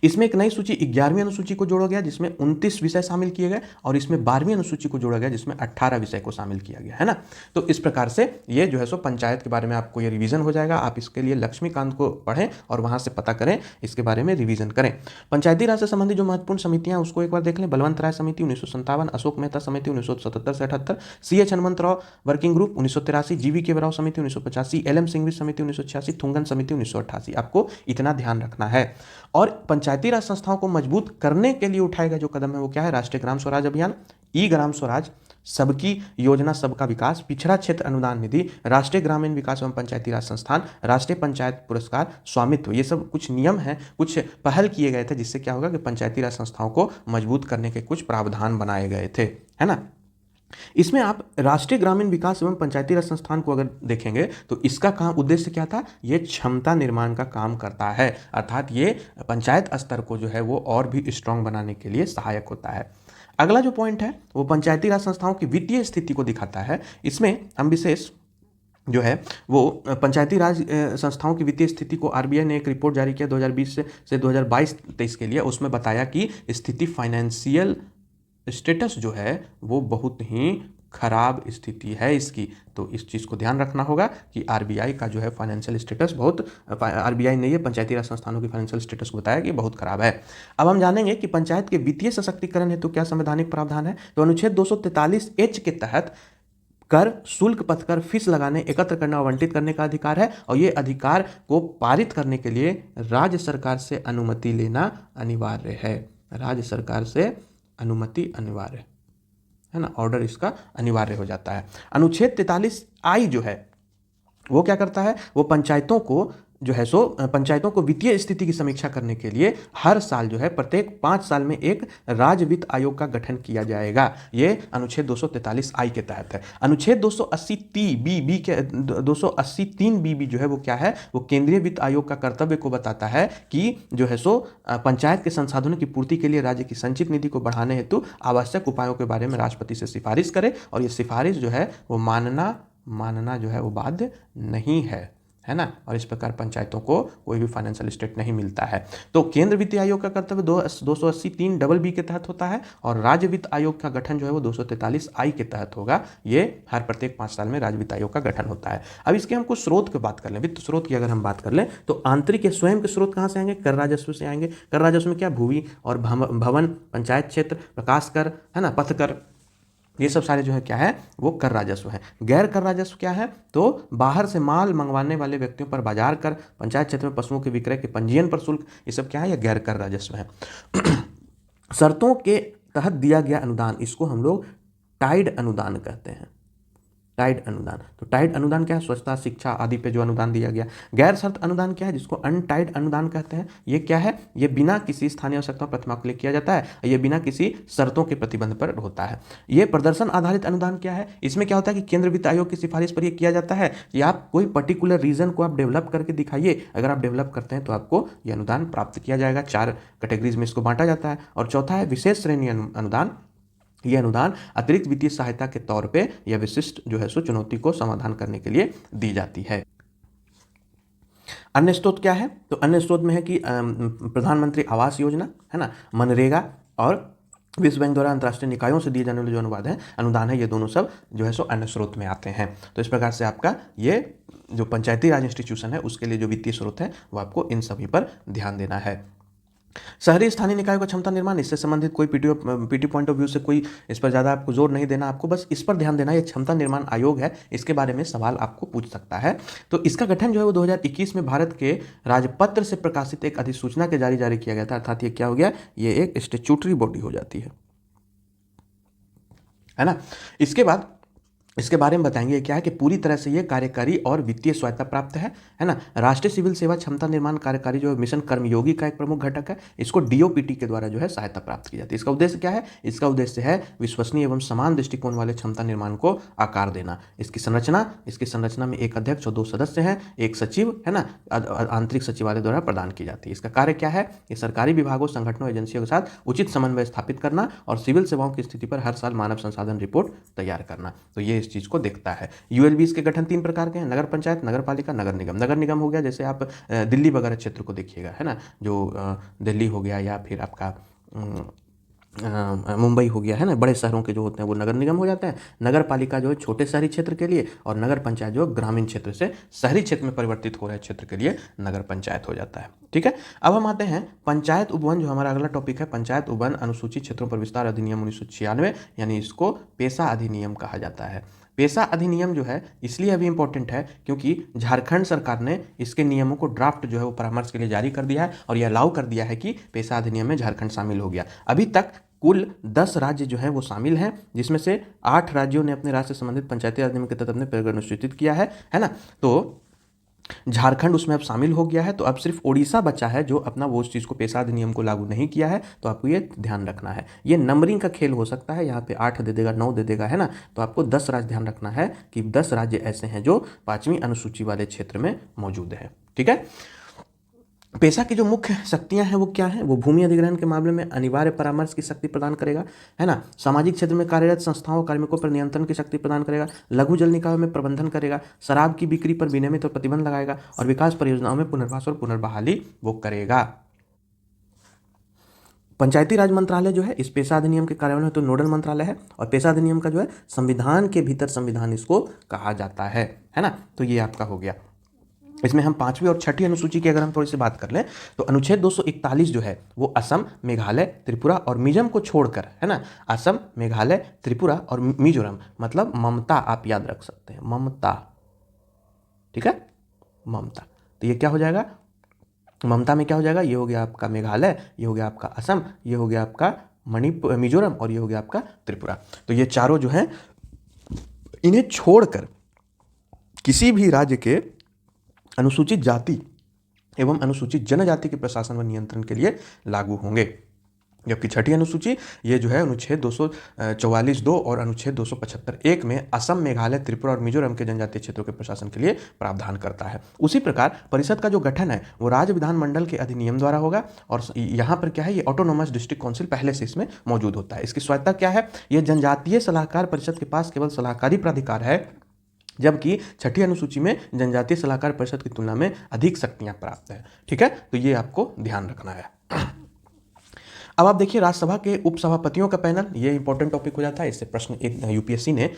इसमें एक नई सूची 11वीं अनुसूची को जोड़ा गया जिसमें 29 विषय शामिल किए गए, और इसमें 12वीं अनुसूची को जोड़ा गया जिसमें 18 विषय को शामिल किया गया है ना। तो इस प्रकार से ये जो है सो पंचायत के बारे में आपको ये रिवीजन हो जाएगा। आप इसके लिए लक्ष्मीकांत को पढ़ें और वहां से पता करें, इसके बारे में रिवीजन करें। पंचायती राज से संबंधित जो महत्वपूर्ण समितियां उसको एक बार देख लें। बलवंत राय समिति 1957, अशोक मेहता समिति 1977 से 78, CH Hanumantharao working group 1983, GV के राव समिति 1985, LM सिंघवी समिति 1986, थुंगन समिति 1988। आपको इतना ध्यान रखना है। और पंचायती राज संस्थाओं को मजबूत करने के लिए उठाए गए जो कदम है वो क्या है? राष्ट्रीय ग्राम स्वराज अभियान, ई ग्राम स्वराज, सबकी योजना सबका विकास, पिछड़ा क्षेत्र अनुदान निधि, राष्ट्रीय ग्रामीण विकास एवं पंचायती राज संस्थान, राष्ट्रीय पंचायत पुरस्कार, स्वामित्व। ये सब कुछ नियम हैं, कुछ पहल किए गए थे जिससे क्या होगा कि पंचायती राज संस्थाओं को मजबूत करने के कुछ प्रावधान बनाए गए थे, है ना। इसमें आप राष्ट्रीय ग्रामीण विकास एवं पंचायती राज संस्थान को अगर देखेंगे तो इसका काम उद्देश्य क्या था? ये क्षमता निर्माण का काम करता है, अर्थात ये पंचायत स्तर को जो है वो और भी स्ट्रांग बनाने के लिए सहायक होता है। अगला जो पॉइंट है वो पंचायती राज संस्थाओं की वित्तीय स्थिति को दिखाता है। इसमें हम विशेष जो है वो पंचायती राज संस्थाओं की वित्तीय स्थिति को आरबीआई ने एक रिपोर्ट जारी किया 2020 से 2022-23 के लिए। उसमें बताया कि स्थिति फाइनेंशियल स्टेटस जो है वो बहुत ही खराब स्थिति है इसकी। तो इस चीज़ को ध्यान रखना होगा कि आरबीआई का जो है फाइनेंशियल स्टेटस बहुत, आरबीआई ने ये पंचायती राज संस्थानों की फाइनेंशियल स्टेटस को बताया कि बहुत खराब है। अब हम जानेंगे कि पंचायत के वित्तीय सशक्तिकरण हेतु क्या संवैधानिक प्रावधान है। तो अनुच्छेद 243H के तहत कर, शुल्क, पथकर, फीस लगाने, एकत्र करना, आवंटित करने का अधिकार है, और ये अधिकार को पारित करने के लिए राज्य सरकार से अनुमति लेना अनिवार्य है। राज्य सरकार से अनुमति अनिवार्य है ना, ऑर्डर इसका अनिवार्य हो जाता है। अनुच्छेद 43I जो है वो क्या करता है? वो पंचायतों को जो है सो पंचायतों को वित्तीय स्थिति की समीक्षा करने के लिए हर साल जो है प्रत्येक 5 साल में एक राज्य वित्त आयोग का गठन किया जाएगा। ये अनुच्छेद 243I के तहत है। अनुच्छेद 283B जो है वो क्या है? वो केंद्रीय वित्त आयोग का कर्तव्य को बताता है कि जो है सो पंचायत के संसाधनों की पूर्ति के लिए राज्य की संचित निधि को बढ़ाने हेतु आवश्यक उपायों के बारे में राष्ट्रपति से सिफारिश करे, और ये सिफारिश जो है वो मानना जो है वो बाध्य नहीं है ना। और इस प्रकार पंचायतों को कोई भी फाइनेंशियल स्टेट नहीं मिलता है। तो केंद्र वित्त आयोग का कर्तव्य 283(3)BB के तहत होता है, और राज्य वित्त आयोग का गठन जो है वो 243I के तहत होगा। ये हर प्रत्येक 5 साल में राज्य वित्त आयोग का गठन होता है। अब इसके हम कुछ स्रोत की बात कर लें, वित्त स्रोत की अगर हम बात कर लें तो आंतरिक या स्वयं के स्रोत कहाँ से आएंगे? कर राजस्व से आएंगे। कर राजस्व में क्या? भूमि और भवन, पंचायत क्षेत्र, प्रकाश कर, है ना, पथ कर, ये सब सारे जो है क्या है? वो कर राजस्व है। गैर कर राजस्व क्या है? तो बाहर से माल मंगवाने वाले व्यक्तियों पर बाजार कर, पंचायत क्षेत्र में पशुओं के विक्रय के पंजीयन पर शुल्क, ये सब क्या है? ये गैर कर राजस्व है। शर्तों के तहत दिया गया अनुदान, इसको हम लोग टाइड अनुदान कहते हैं। टाइड अनुदान, तो टाइड अनुदान क्या है? स्वच्छता, शिक्षा आदि पे जो अनुदान दिया गया। गैर शर्त अनुदान क्या है? जिसको अनटाइड अनुदान कहते हैं। ये क्या है? ये बिना किसी स्थानीय आवश्यकता प्रतिमा के लिए किया जाता है, ये बिना किसी शर्तों के प्रतिबंध पर होता है। ये प्रदर्शन आधारित अनुदान क्या है? इसमें क्या होता है कि केंद्र वित्त आयोग की सिफारिश पर यह किया जाता है कि आप कोई पर्टिकुलर रीजन को आप डेवलप करके दिखाइए, अगर आप डेवलप करते हैं तो आपको ये अनुदान प्राप्त किया जाएगा। 4 कैटेगरीज में इसको बांटा जाता है। और चौथा है विशेष श्रेणी अनुदान। ये अनुदान अतिरिक्त वित्तीय सहायता के तौर पे या विशिष्ट जो है सो चुनौती को समाधान करने के लिए दी जाती है। अन्य स्रोत क्या है? तो अन्य स्रोत में है कि प्रधानमंत्री आवास योजना है ना, मनरेगा और विश्व बैंक द्वारा अंतर्राष्ट्रीय निकायों से दिए जाने वाले जो अनुदान है, ये दोनों सब जो है सो अन्य स्रोत में आते हैं। तो इस प्रकार से आपका ये जो पंचायती राज इंस्टीट्यूशन है उसके लिए जो वित्तीय स्रोत है वो आपको इन सभी पर ध्यान देना है। शहरी स्थानीय निकायों का क्षमता निर्माण, इससे संबंधित कोई पीटी पॉइंट ऑफ व्यू से कोई इस पर ज़्यादा आपको जोर नहीं देना, आपको बस इस पर ध्यान देना। ये क्षमता निर्माण आयोग है, इसके बारे में सवाल आपको पूछ सकता है। तो इसका गठन जो है वो 2021 में भारत के राजपत्र से प्रकाशित एक अधिसूचना के जारी किया गया था। अर्थात ये क्या हो गया, ये एक स्टैट्यूटरी बॉडी हो जाती है ना। इसके बाद इसके बारे में बताएंगे क्या है कि पूरी तरह से ये कार्यकारी और वित्तीय स्वायत्ता प्राप्त है ना। राष्ट्रीय सिविल सेवा क्षमता निर्माण कार्यकारी जो मिशन कर्मयोगी का एक प्रमुख घटक है, इसको डीओपीटी के द्वारा जो है सहायता प्राप्त की जाती है। इसका उद्देश्य क्या है? इसका उद्देश्य है विश्वसनीय एवं समान दृष्टिकोण वाले क्षमता निर्माण को आकार देना। इसकी संरचना में एक अध्यक्ष और 2 सदस्य हैं, एक सचिव है ना, आंतरिक सचिवालय द्वारा प्रदान की जाती है। इसका कार्य क्या है? ये सरकारी विभागों, संगठनों, एजेंसियों के साथ उचित समन्वय स्थापित करना और सिविल सेवाओं की स्थिति पर हर साल मानव संसाधन रिपोर्ट तैयार करना। तो ये इस चीज़ को देखता है। यूएलबीज के गठन 3 प्रकार के हैं: नगर पंचायत, नगर पालिका, नगर निगम। नगर निगम हो गया, जैसे आप दिल्ली वगैरह क्षेत्र को देखिएगा है ना, जो दिल्ली हो गया या फिर आपका मुंबई हो गया है ना, बड़े शहरों के जो होते हैं वो नगर निगम हो जाते हैं। नगर पालिका जो है छोटे शहरी क्षेत्र के लिए, और नगर पंचायत जो ग्रामीण क्षेत्र से शहरी क्षेत्र में परिवर्तित हो रहे क्षेत्र के लिए नगर पंचायत हो जाता है। ठीक है, अब हम आते हैं पंचायत उपवन, जो हमारा अगला टॉपिक है। पंचायत उपवन अनुसूचित क्षेत्रों पर विस्तार अधिनियम 1996, यानी इसको पेशा अधिनियम कहा जाता है। पेशा अधिनियम जो है इसलिए अभी इंपॉर्टेंट है क्योंकि झारखंड सरकार ने इसके नियमों को ड्राफ्ट जो है वो परामर्श के लिए जारी कर दिया है और यह अलाउ कर दिया है कि पेशा अधिनियम में झारखंड शामिल हो गया। अभी तक कुल 10 राज्य जो है वो शामिल हैं, जिसमें से 8 राज्यों ने अपने राज्य से संबंधित पंचायती अधिनियम के तहत अपने परिगण अनुसूचित किया है ना। तो झारखंड उसमें अब शामिल हो गया है। तो अब सिर्फ ओडिशा बचा है जो अपना वो उस चीज़ को पेशा अधिनियम को लागू नहीं किया है। तो आपको ये ध्यान रखना है, ये नंबरिंग का खेल हो सकता है, यहाँ पे 8 दे देगा, 9 दे देगा है ना। तो आपको 10 राज्य ध्यान रखना है कि 10 राज्य ऐसे हैं जो 5वीं अनुसूची वाले क्षेत्र में मौजूद है। ठीक है, पेशा की जो मुख्य शक्तियां हैं वो क्या हैं? वो भूमि अधिग्रहण के मामले में अनिवार्य परामर्श की शक्ति प्रदान करेगा है ना, सामाजिक क्षेत्र में कार्यरत संस्थाओं कार्मिकों पर नियंत्रण की शक्ति प्रदान करेगा, लघु जल निकायों में प्रबंधन करेगा, शराब की बिक्री पर विनियमित और प्रतिबंध लगाएगा, और विकास परियोजनाओं में पुनर्वास और पुनर्बहाली वो करेगा। पंचायती राज मंत्रालय जो है इस पेशा अधिनियम के कार्यान्वयन में तो नोडल मंत्रालय है, और पेशा अधिनियम का जो है संविधान के भीतर संविधान इसको कहा जाता है ना। तो ये आपका हो गया। इसमें हम 5वीं और 6ठी अनुसूची की अगर हम थोड़ी सी बात कर लें तो अनुच्छेद 241 जो है वो असम, मेघालय, त्रिपुरा और मिजोरम को छोड़कर है ना, असम, मेघालय, त्रिपुरा और मिजोरम, मतलब ममता आप याद रख सकते हैं, ममता। ठीक है, ममता। तो ये क्या हो जाएगा, ममता में क्या हो जाएगा, ये हो गया आपका मेघालय, ये हो गया आपका असम, ये हो गया आपका मिजोरम और ये हो गया आपका त्रिपुरा। तो ये चारों जो हैं इन्हें छोड़कर किसी भी राज्य के अनुसूचित जाति एवं अनुसूचित जनजाति के प्रशासन व नियंत्रण के लिए लागू होंगे। जबकि 6ठी अनुसूची ये जो है अनुच्छेद 244(2) और अनुच्छेद 275(1) में असम, मेघालय, त्रिपुरा और मिजोरम के जनजातीय क्षेत्रों के प्रशासन के लिए प्रावधान करता है। उसी प्रकार परिषद का जो गठन है वो राज्य विधानमंडल के अधिनियम द्वारा होगा, और यहाँ पर क्या है, ये ऑटोनोमस डिस्ट्रिक्ट काउंसिल पहले से इसमें मौजूद होता है। इसकी स्वायत्ता क्या है, ये जनजातीय सलाहकार परिषद के पास केवल सलाहकारी प्राधिकार है, जबकि 6ठी अनुसूची में जनजातीय सलाहकार परिषद की तुलना में अधिक शक्तियां प्राप्त है। ठीक है, तो ये आपको ध्यान रखना है। अब आप देखिए राज्यसभा के उपसभापतियों का पैनल, ये इंपॉर्टेंट टॉपिक हो जाता है। इससे प्रश्न एक यूपीएससी ने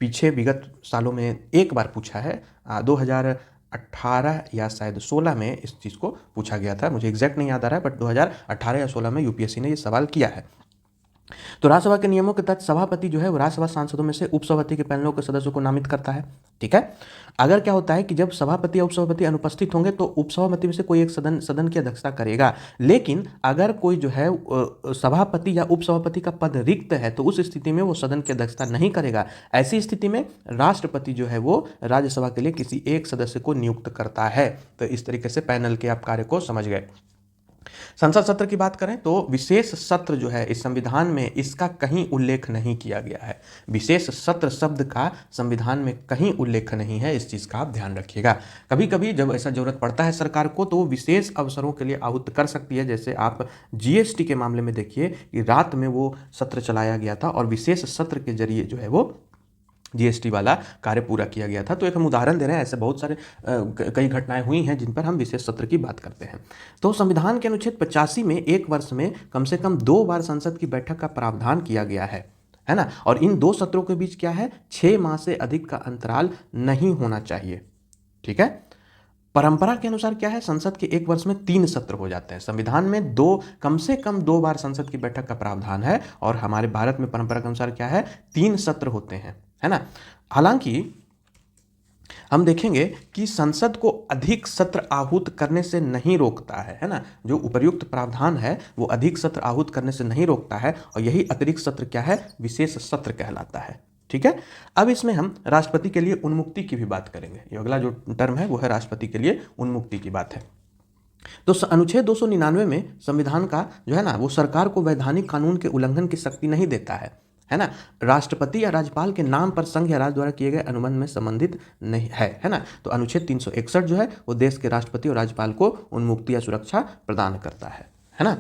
पीछे विगत सालों में एक बार पूछा है, 2018 या शायद 16 में इस चीज़ को पूछा गया था, मुझे एग्जैक्ट नहीं याद आ रहा है, बट 2018 या 16 में यूपीएससी ने ये सवाल किया है। तो राज्यसभा के नियमों के तहत सभापति जो है वो राज्यसभा सांसदों में से उपसभापति के पैनलों के सदस्यों को नामित करता है। ठीक है, अगर क्या होता है कि जब सभापति या उपसभापति अनुपस्थित होंगे तो उपसभापति में से कोई एक सदन की अध्यक्षता करेगा, लेकिन अगर कोई जो है सभापति या उपसभापति का पद रिक्त है तो उस स्थिति में वो सदन की अध्यक्षता नहीं करेगा। ऐसी स्थिति में राष्ट्रपति जो है वो राज्यसभा के लिए किसी एक सदस्य को नियुक्त करता है। तो इस तरीके से पैनल के आप कार्य को समझ गए। संसद सत्र की बात करें तो विशेष सत्र जो है इस संविधान में इसका कहीं उल्लेख नहीं किया गया है। विशेष सत्र शब्द का संविधान में कहीं उल्लेख नहीं है, इस चीज़ का आप ध्यान रखिएगा। कभी कभी जब ऐसा जरूरत पड़ता है सरकार को तो वो विशेष अवसरों के लिए आहूत कर सकती है। जैसे आप जीएसटी के मामले में देखिए कि रात में वो सत्र चलाया गया था और विशेष सत्र के जरिए जो है वो जीएसटी वाला कार्य पूरा किया गया था। तो एक हम उदाहरण दे रहे हैं, ऐसे बहुत सारे कई घटनाएं हुई हैं जिन पर हम विशेष सत्र की बात करते हैं। तो संविधान के अनुच्छेद 85 में एक वर्ष में कम से कम 2 बार संसद की बैठक का प्रावधान किया गया है ना। और इन 2 सत्रों के बीच क्या है, 6 माह से अधिक का अंतराल नहीं होना चाहिए। ठीक है। परंपरा के अनुसार क्या है, संसद के एक वर्ष में 3 सत्र हो जाते हैं। संविधान में कम से कम 2 बार संसद की बैठक का प्रावधान है और हमारे भारत में परंपरा के अनुसार क्या है, 3 सत्र होते हैं, है ना। हालांकि हम देखेंगे कि संसद को अधिक सत्र आहूत करने से नहीं रोकता है ना। जो उपर्युक्त प्रावधान है वो अधिक सत्र आहूत करने से नहीं रोकता है और यही अतिरिक्त सत्र क्या है, विशेष सत्र कहलाता है। ठीक है। अब इसमें हम राष्ट्रपति के लिए उन्मुक्ति की भी बात करेंगे। ये अगला जो टर्म है वो है राष्ट्रपति के लिए उन्मुक्ति की बात है। तो अनुच्छेद 299 में संविधान का जो है ना वो सरकार को वैधानिक कानून के उल्लंघन की शक्ति नहीं देता है ना। राष्ट्रपति या राज्यपाल के नाम पर संघ या राज्य द्वारा किए गए अनुबंध में संबंधित नहीं है ना। तो अनुच्छेद 361 जो है वो देश के राष्ट्रपति और राज्यपाल को उन्मुक्ति या सुरक्षा प्रदान करता है ना।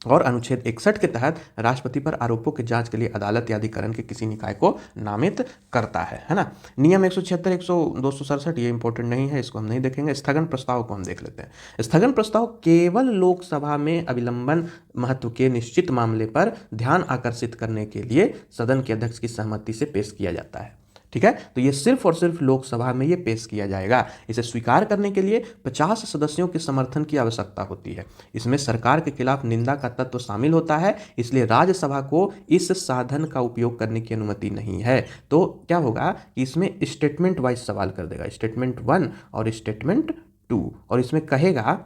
और अनुच्छेद 61 के तहत राष्ट्रपति पर आरोपों की जांच के लिए अदालत या अधिकरण के किसी निकाय को नामित करता है ना। नियम 176, 267 ये इंपॉर्टेंट नहीं है, इसको हम नहीं देखेंगे। स्थगन प्रस्ताव को हम देख लेते हैं। स्थगन प्रस्ताव केवल लोकसभा में अविलंबन महत्व के निश्चित मामले पर ध्यान आकर्षित करने के लिए सदन के अध्यक्ष की सहमति से पेश किया जाता है। ठीक है। तो ये सिर्फ और सिर्फ लोकसभा में ये पेश किया जाएगा। इसे स्वीकार करने के लिए 50 सदस्यों के समर्थन की आवश्यकता होती है। इसमें सरकार के खिलाफ निंदा का तत्व शामिल होता है, इसलिए राज्यसभा को इस साधन का उपयोग करने की अनुमति नहीं है। तो क्या होगा कि इसमें स्टेटमेंट वाइज सवाल कर देगा, स्टेटमेंट 1 और स्टेटमेंट 2, और इसमें कहेगा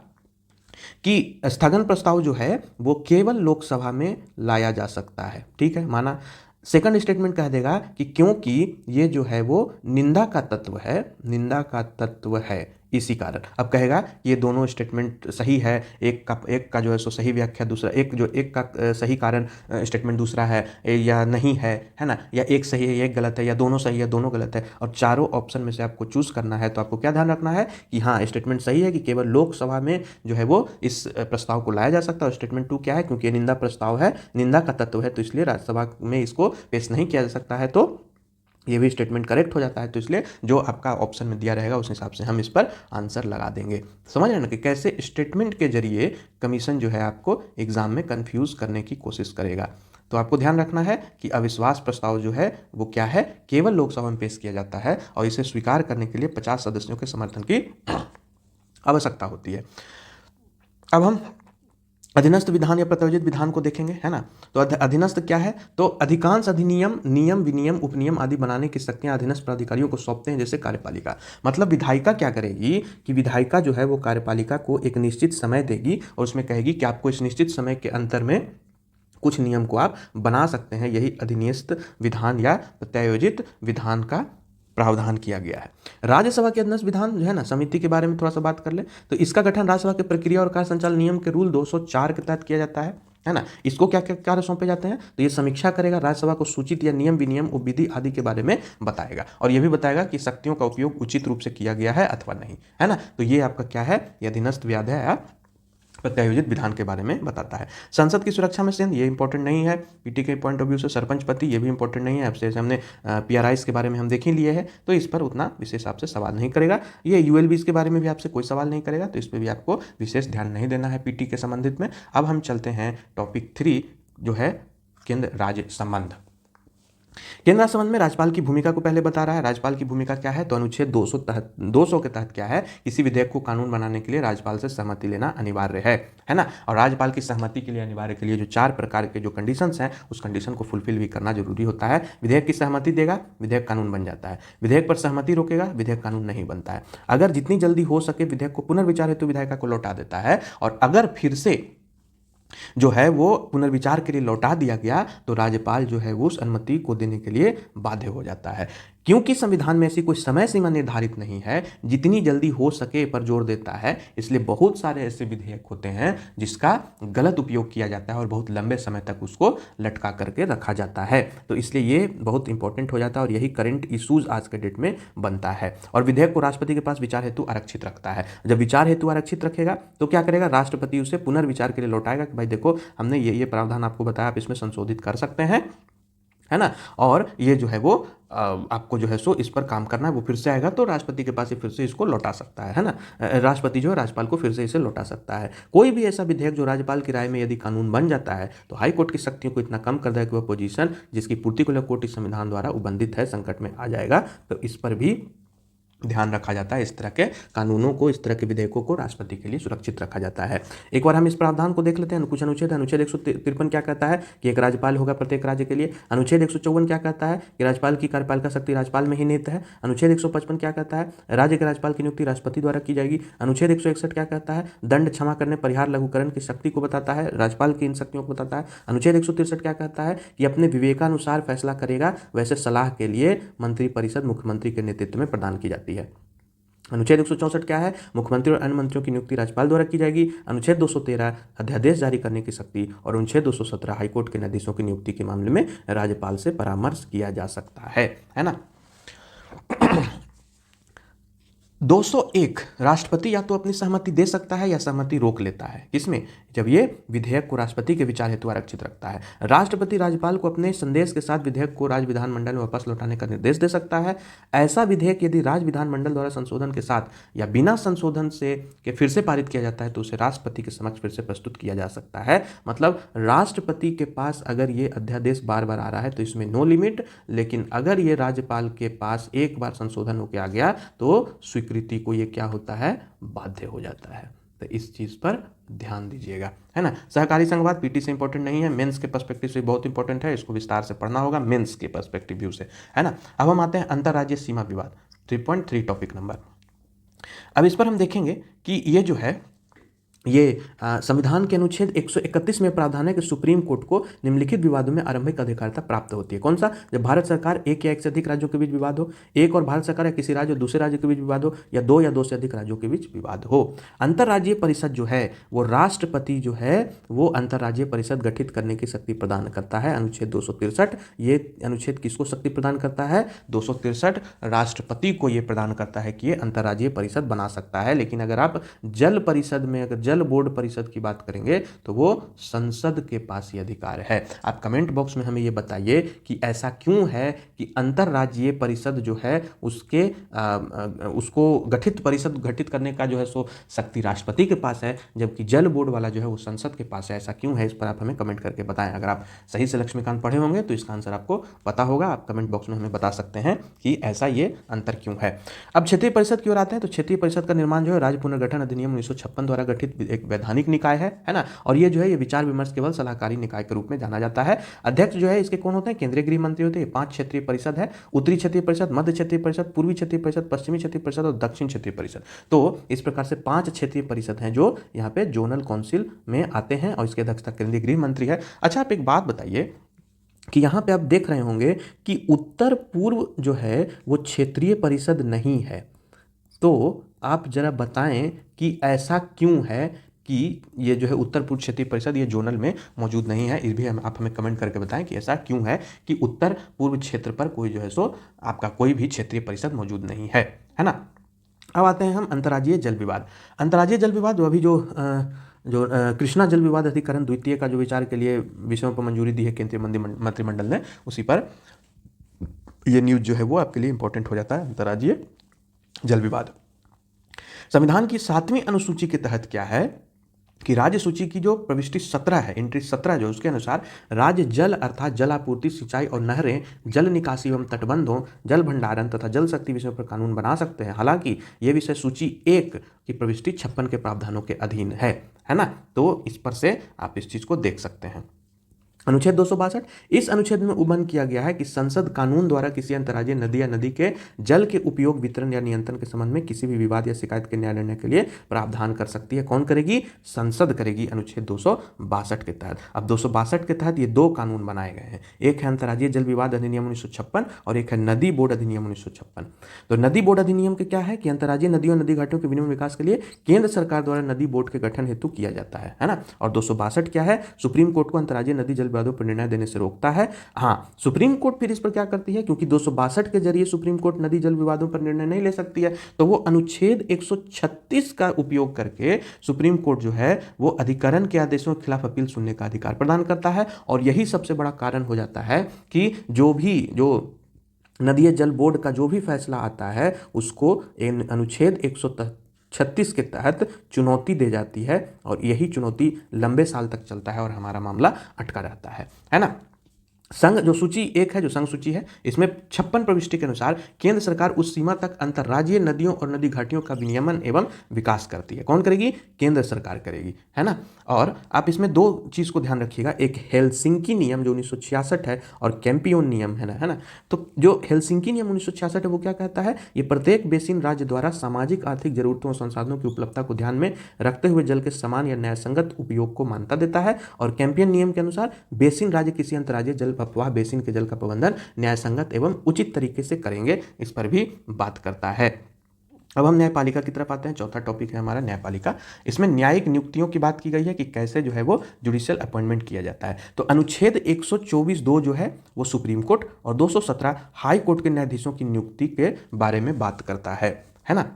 कि स्थगन प्रस्ताव जो है वो केवल लोकसभा में लाया जा सकता है। ठीक है, माना। सेकंड स्टेटमेंट कह देगा कि क्योंकि ये जो है वो निंदा का तत्व है इसी कारण। अब कहेगा ये दोनों स्टेटमेंट सही है, एक का जो है सो सही व्याख्या दूसरा, एक का सही कारण स्टेटमेंट दूसरा है या नहीं है ना, या एक सही है एक गलत है, या दोनों सही है दोनों गलत है। और चारों ऑप्शन में से आपको चूज करना है। तो आपको क्या ध्यान रखना है कि हाँ, स्टेटमेंट सही है कि केवल लोकसभा में जो है वो इस प्रस्ताव को लाया जा सकता है। और स्टेटमेंट 2 क्या है, क्योंकि ये निंदा प्रस्ताव है, निंदा का तत्व है, तो इसलिए राज्यसभा में इसको पेश नहीं किया जा सकता है। तो ये भी स्टेटमेंट करेक्ट हो जाता है। तो इसलिए जो आपका ऑप्शन में दिया रहेगा उस हिसाब से हम इस पर आंसर लगा देंगे। समझ रहे हैं ना कि कैसे स्टेटमेंट के जरिए कमीशन जो है आपको एग्जाम में कंफ्यूज करने की कोशिश करेगा। तो आपको ध्यान रखना है कि अविश्वास प्रस्ताव जो है वो क्या है, केवल लोकसभा में पेश किया जाता है और इसे स्वीकार करने के लिए 50 सदस्यों के समर्थन की आवश्यकता होती है। अब हम अधीनस्थ विधान या प्रत्यायोजित विधान को देखेंगे, है ना। तो अधीनस्थ क्या है, तो अधिकांश अधिनियम, नियम, विनियम, उपनियम आदि बनाने की शक्तियां अधीनस्थ प्राधिकारियों को सौंपते हैं, जैसे कार्यपालिका। मतलब विधायिका क्या करेगी कि विधायिका जो है वो कार्यपालिका को एक निश्चित समय देगी और उसमें कहेगी कि आपको इस निश्चित समय के अंतर में कुछ नियम को आप बना सकते हैं। यही अधीनस्थ विधान या प्रत्यायोजित विधान का प्रावधान किया गया है। राज्यसभा के अधीनस्थ विधान जो है ना, समिति के बारे में थोड़ा सा बात कर ले तो इसका गठन राज्यसभा के प्रक्रिया और कार्य संचालन नियम के रूल 204 के तहत किया जाता है ना। इसको क्या क्या कार्य सौंपे जाते हैं, तो ये समीक्षा करेगा, राज्यसभा को सूचित या नियम, विनियम, उपविधि आदि के बारे में बताएगा और ये भी बताएगा कि शक्तियों का उपयोग उचित रूप से किया गया है अथवा नहीं, है ना। तो ये आपका क्या है, ये अधीनस्थ विधान है या प्रत्यायोजित विधान के बारे में बताता है। संसद की सुरक्षा में सेंध, ये इंपॉर्टेंट नहीं है पीटी के पॉइंट ऑफ व्यू से। सरपंच पति, ये भी इंपॉर्टेंट नहीं है। अब जैसे हमने पीआरआईज के बारे में हम देख ही लिए हैं, तो इस पर उतना विशेष आपसे सवाल नहीं करेगा। ये यूएलबीज के बारे में भी आपसे कोई सवाल नहीं करेगा, तो इस पर भी आपको विशेष ध्यान नहीं देना है पीटी के संबंधित में। अब हम चलते हैं टॉपिक 3 जो है केंद्र राज्य संबंध। केंद्र संबंध में राज्यपाल की भूमिका को पहले बता रहा है। राज्यपाल की भूमिका क्या है, तो अनुच्छेद 200 के तहत क्या है, किसी विधेयक को कानून बनाने के लिए राज्यपाल से सहमति लेना अनिवार्य है ना। और राज्यपाल की सहमति के लिए अनिवार्य के लिए जो 4 प्रकार के जो कंडीशंस हैं उस कंडीशन को फुलफिल भी करना जरूरी होता है। विधेयक की सहमति देगा, विधेयक कानून बन जाता है। विधेयक पर सहमति रोकेगा, विधेयक कानून नहीं बनता है। अगर जितनी जल्दी हो सके विधेयक को पुनर्विचार हेतु विधायिका को लौटा देता है, और अगर फिर से जो है वो पुनर्विचार के लिए लौटा दिया गया तो राज्यपाल जो है वो उस अनुमति को देने के लिए बाध्य हो जाता है। क्योंकि संविधान में ऐसी कोई समय सीमा निर्धारित नहीं है, जितनी जल्दी हो सके पर जोर देता है, इसलिए बहुत सारे ऐसे विधेयक होते हैं जिसका गलत उपयोग किया जाता है और बहुत लंबे समय तक उसको लटका करके रखा जाता है। तो इसलिए ये बहुत इंपॉर्टेंट हो जाता है और यही करंट इशूज आज के डेट में बनता है। और विधेयक को राष्ट्रपति के पास विचार हेतु आरक्षित रखता है। जब विचार हेतु आरक्षित रखेगा तो क्या करेगा, राष्ट्रपति उसे पुनर्विचार के लिए लौटाएगा कि भाई देखो, हमने ये प्रावधान आपको बताया, आप इसमें संशोधित कर सकते हैं, है ना, और ये जो है वो आपको जो है सो इस पर काम करना है। वो फिर से आएगा तो राष्ट्रपति के पास ये फिर से इसको लौटा सकता है ना, राष्ट्रपति जो है राज्यपाल को फिर से इसे लौटा सकता है। कोई भी ऐसा विधेयक जो राज्यपाल की राय में यदि कानून बन जाता है तो हाई कोर्ट की शक्तियों को इतना कम कर देगा कि वह पोजीशन जिसकी पूर्ति को लेकर कोर्ट इस संविधान द्वारा उबंधित है, संकट में आ जाएगा। तो इस पर भी ध्यान रखा जाता है। इस तरह के कानूनों को, इस तरह के विधेयकों को राष्ट्रपति के लिए सुरक्षित रखा जाता है। एक बार हम इस प्रावधान को देख लेते हैं। कुछ अनुच्छेद, अनुच्छेद 153 क्या कहता है कि एक राज्यपाल होगा प्रत्येक राज्य के लिए। अनुच्छेद 154 क्या कहता है कि राज्यपाल की कार्यपालिका शक्ति राज्यपाल में ही निहित है। अनुच्छेद 155 क्या कहता है, राज्य के राज्यपाल की नियुक्ति राष्ट्रपति द्वारा की जाएगी। अनुच्छेद 161 क्या कहता है, दंड क्षमा करने, परिहार, लघुकरण की शक्ति को बताता है, राज्यपाल की इन शक्तियों को बताता है। अनुच्छेद 163 क्या कहता है कि अपने विवेकानुसार फैसला करेगा, वैसे सलाह के लिए मंत्रिपरिषद मुख्यमंत्री के नेतृत्व में प्रदान की जाती है। अनुच्छेद 164 क्या है, मुख्यमंत्री और अन्य मंत्रियों की नियुक्ति राज्यपाल द्वारा की जाएगी। अनुच्छेद 213 अध्यादेश जारी करने की शक्ति, और अनुच्छेद 217 हाईकोर्ट के न्यायाधीशों की नियुक्ति के मामले में राज्यपाल से परामर्श किया जा सकता है ना। 201 राष्ट्रपति या तो अपनी सहमति दे सकता है या सहमति रोक लेता है। किसमें, जब ये विधेयक को राष्ट्रपति के विचार हेतु आरक्षित रखता है। राष्ट्रपति राज्यपाल को अपने संदेश के साथ विधेयक को राज्य विधानमंडल में वापस लौटाने का निर्देश दे सकता है। ऐसा विधेयक यदि राज्य विधानमंडल द्वारा संशोधन के साथ या बिना संशोधन से के फिर से पारित किया जाता है तो उसे राष्ट्रपति के समक्ष फिर से प्रस्तुत किया जा सकता है। मतलब राष्ट्रपति के पास अगर ये अध्यादेश बार बार आ रहा है तो इसमें नो लिमिट, लेकिन अगर ये राज्यपाल के पास एक बार संशोधन होकर आ गया तो स्वीकृति को ये क्या होता है, बाध्य हो जाता है। तो इस चीज पर ध्यान दीजिएगा, है ना। सहकारी संघवाद पीटी से इंपॉर्टेंट नहीं है, मेंस के पर्सपेक्टिव से बहुत इंपॉर्टेंट है, इसको विस्तार से पढ़ना होगा मेंस के पर्सपेक्टिव व्यू से, है ना। अब हम आते हैं अंतर्राज्यीय सीमा विवाद 3.3 टॉपिक नंबर। अब इस पर हम देखेंगे कि ये जो है ये संविधान के अनुच्छेद 131 में प्रावधान है कि सुप्रीम कोर्ट को निम्नलिखित विवादों में आरंभिक अधिकारिता प्राप्त होती है। कौन सा, जब भारत सरकार एक या एक से अधिक राज्यों के बीच विवाद हो, एक और भारत सरकार या किसी राज्य और दूसरे राज्य के बीच विवाद हो, या दो या दो से अधिक राज्यों के बीच विवाद हो। अंतर्राज्यीय परिषद जो है वो राष्ट्रपति जो है वो अंतर्राज्यीय परिषद गठित करने की शक्ति प्रदान करता है। अनुच्छेद 263 ये अनुच्छेद किसको शक्ति प्रदान करता है, 263 राष्ट्रपति को ये प्रदान करता है कि ये अंतर्राज्यीय परिषद बना सकता है। लेकिन अगर आप जल परिषद में, अगर जल बोर्ड परिषद की बात करेंगे तो वो संसद के पास ये अधिकार है। आप कमेंट बॉक्स में हमें ये बताइए कि ऐसा क्यों है कि अंतर्राज्यीय परिषद जो है उसके उसको परिषद गठित करने का जो है सो शक्ति राष्ट्रपति के पास है, जबकि जल बोर्ड वाला जो है वो संसद के पास है। ऐसा क्यों है, इस पर आप हमें कमेंट करके बताएं। अगर आप सही से लक्ष्मीकांत पढ़े होंगे तो इसका आंसर आपको पता होगा, आप कमेंट बॉक्स में हमें बता सकते हैं कि ऐसा ये अंतर क्यों है। अब क्षेत्रीय परिषद की ओर आते हैं तो क्षेत्रीय परिषद का निर्माण जो है राज्य पुनर्गठन अधिनियम 1956 द्वारा गठित एक वैधानिक निकाय है ना। और ये जो है ये विचार विमर्श केवल सलाहकारी निकाय के रूप में जाना जाता है। अध्यक्ष जो है इसके कौन होते हैं, केंद्रीय गृह मंत्री होते हैं। 5 क्षेत्रीय परिषद है, उत्तरी क्षेत्रीय परिषद, मध्य क्षेत्रीय परिषद, पूर्वी क्षेत्रीय परिषद, पश्चिमी क्षेत्रीय परिषद और दक्षिण क्षेत्रीय परिषद। तो इस प्रकार से 5 क्षेत्रीय परिषद हैं जो यहाँ पे जोनल काउंसिल में आते हैं और इसकी अध्यक्षता केंद्रीय गृह मंत्री है। अच्छा, आप एक बात बताइए कि यहाँ पे आप देख रहे होंगे कि उत्तर पूर्व जो है वो क्षेत्रीय परिषद नहीं है। तो आप जरा बताएं कि ऐसा क्यों है कि ये जो है उत्तर पूर्व क्षेत्रीय परिषद ये जोनल में मौजूद नहीं है। इस भी आप हमें कमेंट करके बताएं कि ऐसा क्यों है कि उत्तर पूर्व क्षेत्र पर कोई जो है सो आपका कोई भी क्षेत्रीय परिषद मौजूद नहीं है ना। अब आते हैं हम अंतर्राज्यीय जल विवाद। अंतर्राज्यीय जल विवाद अभी जो कृष्णा जल विवाद अधिकरण द्वितीय का जो विचार के लिए विषयों पर मंजूरी दी है केंद्रीय मंत्रिमंडल ने, उसी पर यह न्यूज जो है वो आपके लिए इंपॉर्टेंट हो जाता है। अंतर्राज्यीय जल विवाद संविधान की 7वीं अनुसूची के तहत क्या है कि राज्य सूची की जो प्रविष्टि 17 है, एंट्री 17 जो उसके अनुसार राज्य जल अर्थात जल आपूर्ति, सिंचाई और नहरें, जल निकासी एवं तटबंधों, जल भंडारण तथा जल शक्ति विषयों पर कानून बना सकते हैं। हालांकि ये विषय सूची 1 की प्रविष्टि 56 के प्रावधानों के अधीन है ना। तो इस पर से आप इस चीज को देख सकते हैं। अनुच्छेद 262 इस अनुच्छेद में उल्लंघन किया गया है कि संसद कानून द्वारा किसी अंतर्राज्यीय नदी या नदी के जल के उपयोग, वितरण या नियंत्रण के संबंध में किसी भी विवाद या शिकायत के न्याय निर्णय के लिए प्रावधान कर सकती है। कौन करेगी? संसद करेगी, अनुच्छेद 262 के तहत। अब 262 के तहत ये दो कानून बनाए गए हैं, एक है अंतर्राज्यीय जल विवाद अधिनियम 1956 और एक है नदी बोर्ड अधिनियम 1956। तो नदी बोर्ड अधिनियम के क्या है कि अंतर्राज्यीय नदियों नदी घाटियों के विनियमन विकास के लिए केंद्र सरकार द्वारा नदी बोर्ड के गठन हेतु किया जाता है ना। और 262 क्या है? सुप्रीम कोर्ट को अंतर्राज्यीय नदी जल विवादों पर निर्णय देने से रोकता है। हाँ, सुप्रीम कोर्ट फिर इस पर क्या करती है, क्योंकि 262 के जरिए सुप्रीम कोर्ट नदी जल विवादों पर निर्णय नहीं ले सकती है, तो वो अनुच्छेद 136 का उपयोग करके सुप्रीम कोर्ट जो है वो अधिकरण के आदेशों के खिलाफ अपील सुनने का अधिकार प्रदान करता है। और यही सबसे बड़ा कारण हो जाता है कि जो नदीय जल बोर्ड का जो भी फैसला आता है उसको अनुच्छेद 136 के तहत चुनौती दे जाती है, और यही चुनौती लंबे साल तक चलता है और हमारा मामला अटका रहता है ना। संघ जो सूची एक है, जो संघ सूची है, इसमें 56 प्रविष्टि के अनुसार केंद्र सरकार उस सीमा तक अंतर्राज्यीय नदियों और नदी घाटियों का विनियमन एवं विकास करती है। कौन करेगी? केंद्र सरकार करेगी, है ना। और आप इसमें दो चीज़ को ध्यान रखिएगा, एक हेलसिंकी नियम जो 1966 है और कैंपियोन नियम है ना। तो जो हेलसिंकी नियम 1966 है वो क्या कहता है? ये प्रत्येक बेसिन राज्य द्वारा सामाजिक आर्थिक जरूरतों और संसाधनों की उपलब्धता को ध्यान में रखते हुए जल के समान या न्यायसंगत उपयोग को मान्यता देता है। और कैंपियन नियम के अनुसार बेसिन राज्य किसी अंतर्राज्यीय जल अफवाह बेसिन के जल का प्रबंधन न्यायसंगत एवं उचित तरीके से करेंगे, इस पर भी बात करता है। अब हम न्यायपालिका की तरफ आते हैं। चौथा टॉपिक है हमारा न्यायपालिका। इसमें न्यायिक नियुक्तियों की बात की गई है कि कैसे जो है वो जुडिशियल अपॉइंटमेंट किया जाता है। तो अनुच्छेद 124(2) जो है वो सुप्रीम कोर्ट और 217 हाई कोर्ट के न्यायाधीशों की नियुक्ति के बारे में बात करता है ना।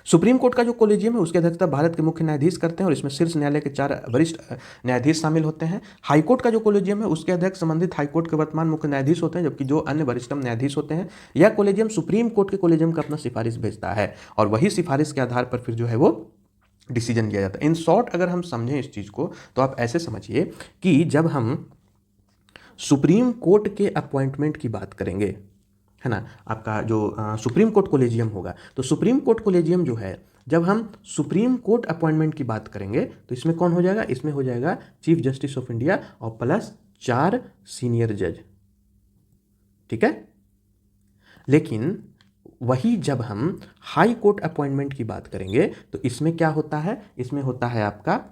सुप्रीम कोर्ट का जो कोलेजियम है उसकी अध्यक्षता भारत के मुख्य न्यायाधीश करते हैं और इसमें शीर्ष न्यायालय के 4 वरिष्ठ न्यायाधीश शामिल होते हैं। हाईकोर्ट का जो कोलेजियम है उसके अध्यक्ष संबंधित हाईकोर्ट के वर्तमान मुख्य न्यायाधीश होते हैं, जबकि जो अन्य वरिष्ठतम न्यायाधीश होते हैं। यह कोलेजियम सुप्रीम कोर्ट के कोलेजियम का अपना सिफारिश भेजता है और वही सिफारिश के आधार पर फिर जो है वो डिसीजन लिया जाता है। इन शॉर्ट अगर हम समझें इस चीज़ को तो आप ऐसे समझिए कि जब हम सुप्रीम कोर्ट के अपॉइंटमेंट की बात करेंगे, है ना, आपका जो सुप्रीम कोर्ट कोलेजियम होगा, तो सुप्रीम कोर्ट कोलेजियम जो है, जब हम सुप्रीम कोर्ट अपॉइंटमेंट की बात करेंगे तो इसमें कौन हो जाएगा? इसमें हो जाएगा चीफ जस्टिस ऑफ इंडिया और प्लस 4 सीनियर जज, ठीक है। लेकिन वही जब हम हाई कोर्ट अपॉइंटमेंट की बात करेंगे तो इसमें क्या होता है? इसमें होता है आपका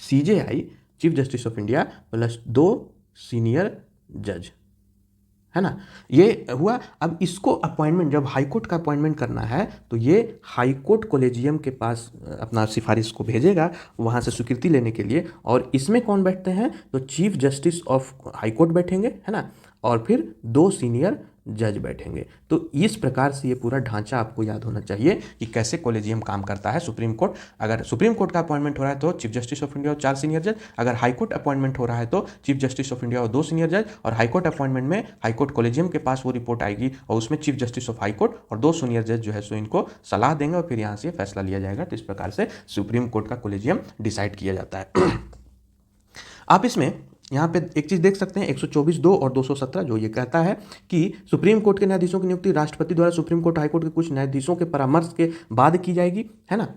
CJI chief justice of India plus 2 senior जज, है ना। ये हुआ। अब इसको अपॉइंटमेंट जब हाईकोर्ट का अपॉइंटमेंट करना है तो ये हाईकोर्ट कोलेजियम के पास अपना सिफारिश को भेजेगा वहाँ से स्वीकृति लेने के लिए, और इसमें कौन बैठते हैं? तो चीफ जस्टिस ऑफ हाईकोर्ट बैठेंगे, है ना, और फिर 2 सीनियर जज बैठेंगे। तो इस प्रकार से ये पूरा ढांचा आपको याद होना चाहिए कि कैसे कोलेजियम काम करता है। सुप्रीम कोर्ट, अगर सुप्रीम कोर्ट का अपॉइंटमेंट हो रहा है तो चीफ जस्टिस ऑफ इंडिया और 4 सीनियर जज, अगर हाईकोर्ट अपॉइंटमेंट हो रहा है तो चीफ जस्टिस ऑफ इंडिया और 2 सीनियर जज, और हाईकोर्ट अपॉइंटमेंट में हाईकोर्ट कोलेजियम के पास वो रिपोर्ट आएगी और उसमें चीफ जस्टिस ऑफ हाईकोर्ट और 2 सीनियर जज जो है सो इनको सलाह देंगे और फिर यहाँ से फैसला लिया जाएगा। तो इस प्रकार से सुप्रीम कोर्ट का कोलेजियम डिसाइड किया जाता है। आप इसमें यहाँ पे एक चीज़ देख सकते हैं 124(2) और 217 जो ये कहता है कि सुप्रीम कोर्ट के न्यायाधीशों की नियुक्ति राष्ट्रपति द्वारा सुप्रीम कोर्ट हाईकोर्ट के कुछ न्यायाधीशों के परामर्श के बाद की जाएगी, है ना।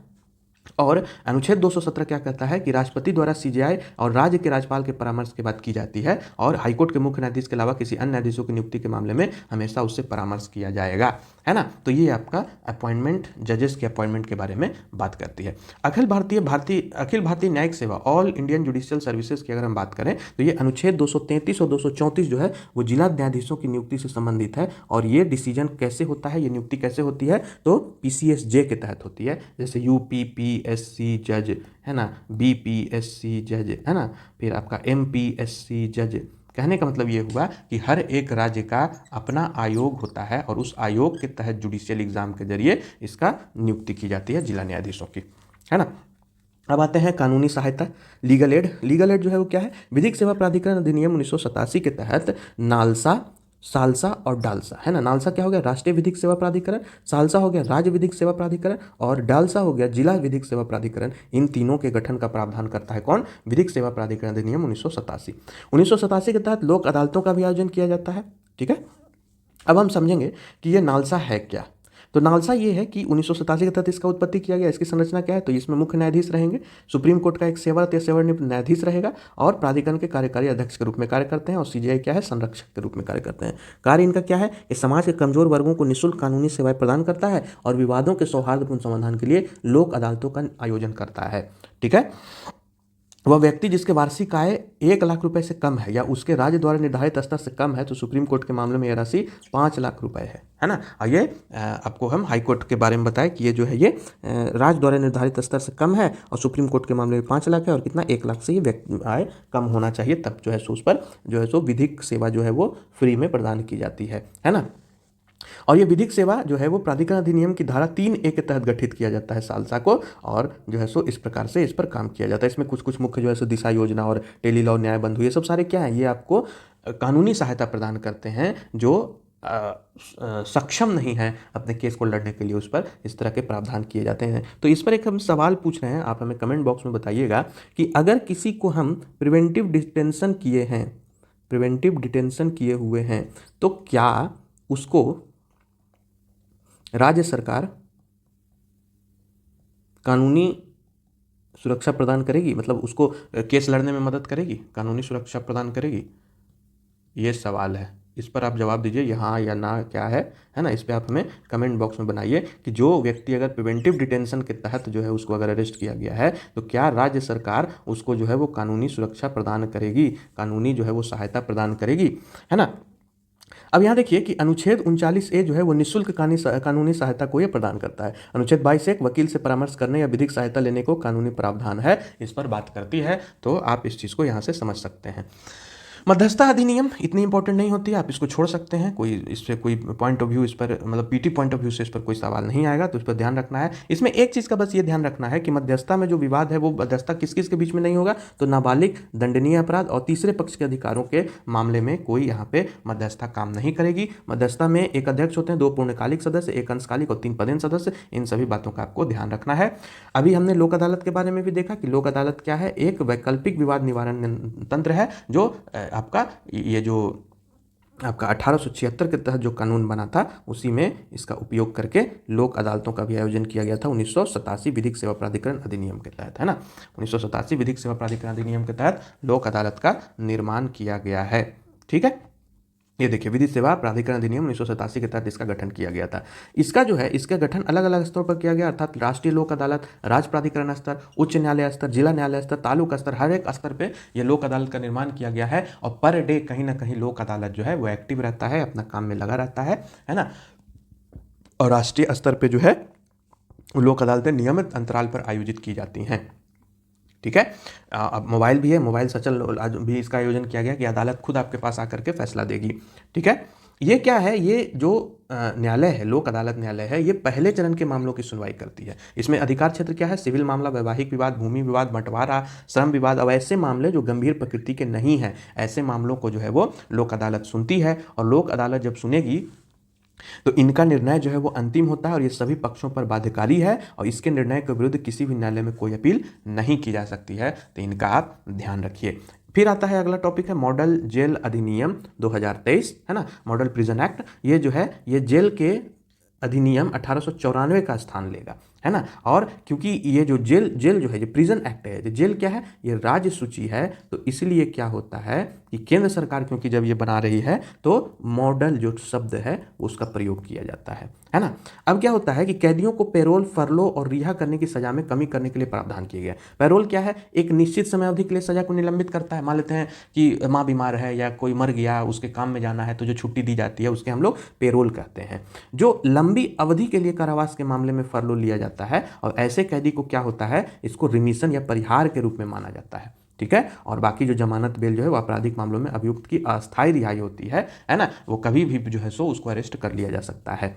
और अनुच्छेद 217 क्या कहता है कि राष्ट्रपति द्वारा CJI और राज्य के राज्यपाल के परामर्श के बाद की जाती है, और हाईकोर्ट के मुख्य न्यायाधीश के अलावा किसी अन्य न्यायाधीशों की नियुक्ति के मामले में हमेशा उससे परामर्श किया जाएगा, है ना। तो ये आपका अपॉइंटमेंट, जजेस के अपॉइंटमेंट के बारे में बात करती है। अखिल भारतीय न्यायिक सेवा, ऑल इंडियन जुडिशियल सर्विसेज की अगर हम बात करें तो ये अनुच्छेद 233 और 234 जो है वो जिला न्यायाधीशों की नियुक्ति से संबंधित है। और ये डिसीजन कैसे होता है, ये नियुक्ति कैसे होती है? तो PCSJ के तहत होती है, जैसे UPPSC जज, है ना, BPSC जज, है ना, फिर आपका MPSC जज। कहने का मतलब ये हुआ कि हर एक राज्य का अपना आयोग होता है और उस आयोग के तहत जुडिशियल एग्जाम के जरिए इसका नियुक्ति की जाती है जिला न्यायाधीशों की, है ना। अब आते हैं कानूनी सहायता, लीगल एड। लीगल एड जो है वो क्या है? विधिक सेवा प्राधिकरण अधिनियम 1987 के तहत नालसा, सालसा और डालसा, है ना। नालसा क्या हो गया? राष्ट्रीय विधिक सेवा प्राधिकरण, सालसा हो गया राज्य विधिक सेवा प्राधिकरण, और डालसा हो गया जिला विधिक सेवा प्राधिकरण। इन तीनों के गठन का प्रावधान करता है कौन? विधिक सेवा प्राधिकरण अधिनियम 1987। 1987 के तहत लोक अदालतों का भी आयोजन किया जाता है, ठीक है। अब हम समझेंगे कि ये नालसा है क्या। तो नालसा ये है कि 1987 के तहत इसका उत्पत्ति किया गया। इसकी संरचना क्या है, तो इसमें मुख्य न्यायाधीश रहेंगे, सुप्रीम कोर्ट का एक सेवारत या सेवानिवृत्त न्यायाधीश रहेगा और प्राधिकरण के कार्यकारी अध्यक्ष के रूप में कार्य करते हैं, और सीजेआई क्या है, संरक्षक के रूप में कार्य करते हैं। कार्य इनका क्या है कि समाज के कमजोर वर्गों को निःशुल्क कानूनी सेवाएं प्रदान करता है और विवादों के सौहार्दपूर्ण समाधान के लिए लोक अदालतों का आयोजन करता है। ठीक है, वह व्यक्ति जिसके वार्षिक आय 1 लाख रुपए से कम है या उसके राज्य द्वारा निर्धारित स्तर से कम है, तो सुप्रीम कोर्ट के मामले में यह राशि 5 लाख रुपए है ना। और ये आपको हम हाई कोर्ट के बारे में बताएं कि ये जो है ये राज्य द्वारा निर्धारित स्तर से कम है, और सुप्रीम कोर्ट के मामले में 5 लाख है, और कितना 1 लाख से ये व्यक्ति आय कम होना चाहिए, तब जो है सो उस पर जो है सो विधिक सेवा जो है वो फ्री में प्रदान की जाती है ना। और ये विधिक सेवा जो है वो प्राधिकरण अधिनियम की धारा 3A के तहत गठित किया जाता है सालसा को, और जो है सो इस प्रकार से इस पर काम किया जाता है। इसमें कुछ कुछ मुख्य जो है सो दिशा योजना और टेली लॉ, न्याय बंधु, ये सब सारे क्या है, ये आपको कानूनी सहायता प्रदान करते हैं जो सक्षम नहीं है अपने केस को लड़ने के लिए, उस पर इस तरह के प्रावधान किए जाते हैं। तो इस पर एक हम सवाल पूछ रहे हैं, आप हमें कमेंट बॉक्स में बताइएगा कि अगर किसी को हम प्रिवेंटिव डिटेंशन किए हैं, प्रिवेंटिव डिटेंशन किए हुए हैं, तो क्या उसको राज्य सरकार कानूनी सुरक्षा प्रदान करेगी, मतलब उसको केस लड़ने में मदद करेगी, कानूनी सुरक्षा प्रदान करेगी? ये सवाल है, इस पर आप जवाब दीजिए, यहाँ या ना क्या है ना। इस पर आप हमें कमेंट बॉक्स में बनाइए कि जो व्यक्ति अगर प्रिवेंटिव डिटेंशन के तहत जो है उसको अगर अरेस्ट किया गया है, तो क्या राज्य सरकार उसको जो है वो कानूनी सुरक्षा प्रदान करेगी, कानूनी जो है वो सहायता प्रदान करेगी, है ना। अब यहाँ देखिए कि अनुच्छेद 39A जो है वो निःशुल्क कानूनी सहायता को ये प्रदान करता है। अनुच्छेद 22(1) वकील से परामर्श करने या विधिक सहायता लेने को कानूनी प्रावधान है, इस पर बात करती है। तो आप इस चीज़ को यहाँ से समझ सकते हैं। मध्यस्थता अधिनियम इतनी इंपॉर्टेंट नहीं होती है, आप इसको छोड़ सकते हैं, कोई इस पर कोई पॉइंट ऑफ व्यू इस पर मतलब पीटी पॉइंट ऑफ व्यू से इस पर कोई सवाल नहीं आएगा, तो इस पर ध्यान रखना है। इसमें एक चीज़ का बस ये ध्यान रखना है कि मध्यस्थता में जो विवाद है वो मध्यस्थता किस किस के बीच में नहीं होगा, तो नाबालिग, दंडनीय अपराध और तीसरे पक्ष के अधिकारों के मामले में कोई यहाँ पे मध्यस्थता काम नहीं करेगी। मध्यस्थता में एक अध्यक्ष होते हैं, 2 पूर्णकालिक सदस्य, 1 अंशकालिक और 3 पदेन सदस्य, इन सभी बातों का आपको ध्यान रखना है। अभी हमने लोक अदालत के बारे में भी देखा कि लोक अदालत क्या है, एक वैकल्पिक विवाद निवारण तंत्र है, जो आपका ये जो आपका 1876 के तहत जो कानून बना था उसी में इसका उपयोग करके लोक अदालतों का भी आयोजन किया गया था 1987 विधिक सेवा प्राधिकरण अधिनियम के तहत, है ना। 1987 विधिक सेवा प्राधिकरण अधिनियम के तहत लोक अदालत का निर्माण किया गया है। ठीक है, ये देखिए विधिक सेवा प्राधिकरण अधिनियम 1987 के तहत इसका गठन किया गया था। इसका जो है इसका गठन अलग अलग स्तरों पर किया गया, अर्थात राष्ट्रीय लोक अदालत, राज्य प्राधिकरण स्तर, उच्च न्यायालय स्तर, जिला न्यायालय स्तर, तालुका स्तर, हर एक स्तर पे ये लोक अदालत का निर्माण किया गया है। और पर डे कहीं ना कहीं लोक अदालत जो है वो एक्टिव रहता है, अपना काम में लगा रहता है ना। और राष्ट्रीय स्तर पर जो है लोक अदालतें नियमित अंतराल पर आयोजित की जाती हैं। ठीक है, अब मोबाइल भी है, मोबाइल सचल भी इसका आयोजन किया गया कि अदालत खुद आपके पास आकर के फैसला देगी। ठीक है, ये क्या है, ये जो न्यायालय है, लोक अदालत न्यायालय है, ये पहले चरण के मामलों की सुनवाई करती है। इसमें अधिकार क्षेत्र क्या है, सिविल मामला, वैवाहिक विवाद, भूमि विवाद, बंटवारा, श्रम विवाद। अब ऐसे मामले जो गंभीर प्रकृति के नहीं हैं, ऐसे मामलों को जो है वो लोक अदालत सुनती है। और लोक अदालत जब सुनेगी तो इनका निर्णय जो है वो अंतिम होता है और ये सभी पक्षों पर बाध्यकारी है, और इसके निर्णय के विरुद्ध किसी भी न्यायालय में कोई अपील नहीं की जा सकती है। तो इनका आप ध्यान रखिए। फिर आता है अगला टॉपिक है मॉडल जेल अधिनियम 2023, है ना, मॉडल प्रिजन एक्ट। ये जो है ये जेल के अधिनियम 1894 का स्थान लेगा, है ना। और क्योंकि ये जो जेल जो है, ये प्रिजन एक्ट है, ये जेल क्या है, ये राज्य सूची है, तो इसलिए क्या होता है कि केंद्र सरकार क्योंकि जब ये बना रही है तो मॉडल जो शब्द है उसका प्रयोग किया जाता है ना। अब क्या होता है कि कैदियों को पैरोल, फरलो और रिहा करने की सजा में कमी करने के लिए प्रावधान किए गए। पैरोल क्या है, एक निश्चित समय अवधि के लिए सजा को निलंबित करता है। मान लेते हैं कि माँ बीमार है या कोई मर गया, उसके काम में जाना है, तो जो छुट्टी दी जाती है उसके हम लोग पैरोल कहते हैं। जो लंबी अवधि के लिए कारावास के मामले में फरलो लिया जाता है, और ऐसे कैदी को क्या होता है, इसको रिमिशन या परिहार के रूप में माना जाता है। ठीक है, और बाकी जो जमानत बेल जो है वो आपराधिक मामलों में अभियुक्त की अस्थायी रिहाई होती है ना, वो कभी भी जो है सो उसको अरेस्ट कर लिया जा सकता है।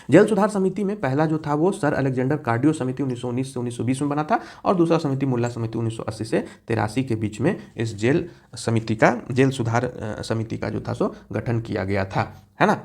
जेल सुधार समिति में पहला जो था वो सर अलेक्जेंडर कार्डियो समिति 1919 से 1920 में बना था, और दूसरा समिति मुल्ला समिति 1980 से 83 के बीच में इस जेल सुधार समिति का जो था सो गठन किया गया था, है ना।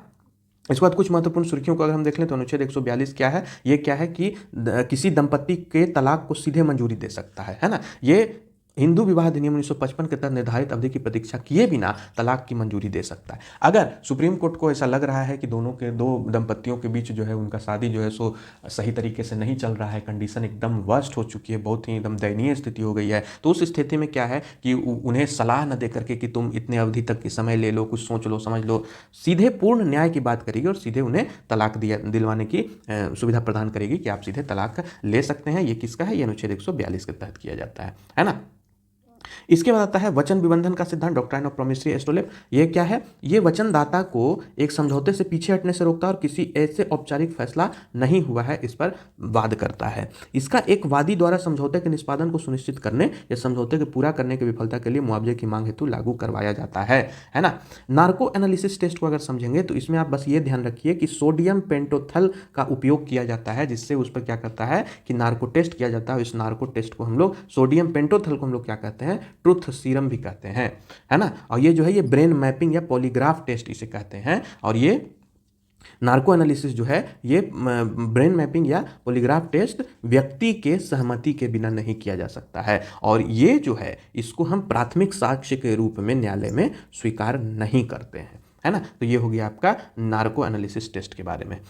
इसके बाद कुछ महत्वपूर्ण सुर्खियों को अगर हम देख लें तो अनुच्छेद 142 क्या है, ये क्या है कि किसी दंपत्ति के तलाक को सीधे मंजूरी दे सकता है ना। ये हिंदू विवाह अधिनियम 1955 के तहत निर्धारित अवधि की प्रतीक्षा किए बिना तलाक की मंजूरी दे सकता है। अगर सुप्रीम कोर्ट को ऐसा लग रहा है कि दो दंपतियों के बीच जो है उनका शादी जो है सो सही तरीके से नहीं चल रहा है, कंडीशन एकदम वर्स्ट हो चुकी है, बहुत ही एकदम दयनीय स्थिति हो गई है, तो उस स्थिति में क्या है कि उन्हें सलाह न दे करके कि तुम इतने अवधि तक की समय ले लो, कुछ सोच लो, समझ लो, सीधे पूर्ण न्याय की बात करेगी और सीधे उन्हें तलाक दिलवाने की सुविधा प्रदान करेगी कि आप सीधे तलाक ले सकते हैं। ये किसका है? ये अनुच्छेद 142 के तहत किया जाता है ना। इसके बाद आता है वचन विबंधन का सिद्धांत, डॉक्ट्राइन ऑफ प्रोमिसरी एस्टोलेप। ये क्या है? ये वचनदाता को एक समझौते से पीछे हटने से रोकता है और किसी ऐसे औपचारिक फैसला नहीं हुआ है इस पर वाद करता है। इसका एक वादी द्वारा समझौते के निष्पादन को सुनिश्चित करने या समझौते के पूरा करने की विफलता के लिए मुआवजे की मांग हेतु लागू करवाया जाता है ना। नार्को एनालिसिस टेस्ट को अगर समझेंगे तो इसमें आप बस ये ध्यान रखिए कि सोडियम पेंटोथल का उपयोग किया जाता है, जिससे उस पर क्या करता है कि नार्को टेस्ट किया जाता है। इस नार्को टेस्ट को हम लोग सोडियम पेंटोथल को हम लोग क्या कहते हैं? ट्रुथ सीरम भी कहते हैं, है ना। और ये जो है ये ब्रेन मैपिंग या पॉलीग्राफ टेस्ट इसे कहते हैं। और ये नार्को एनालिसिस जो है ये ब्रेन मैपिंग या पॉलीग्राफ टेस्ट व्यक्ति के सहमति के बिना नहीं किया जा सकता है। और ये जो है इसको हम प्राथमिक साक्ष्य के रूप में न्यायालय में स्वीकार नहीं करते हैं, है ना। तो ये हो गया आपका नार्को एनालिसिस टेस्ट के बारे में।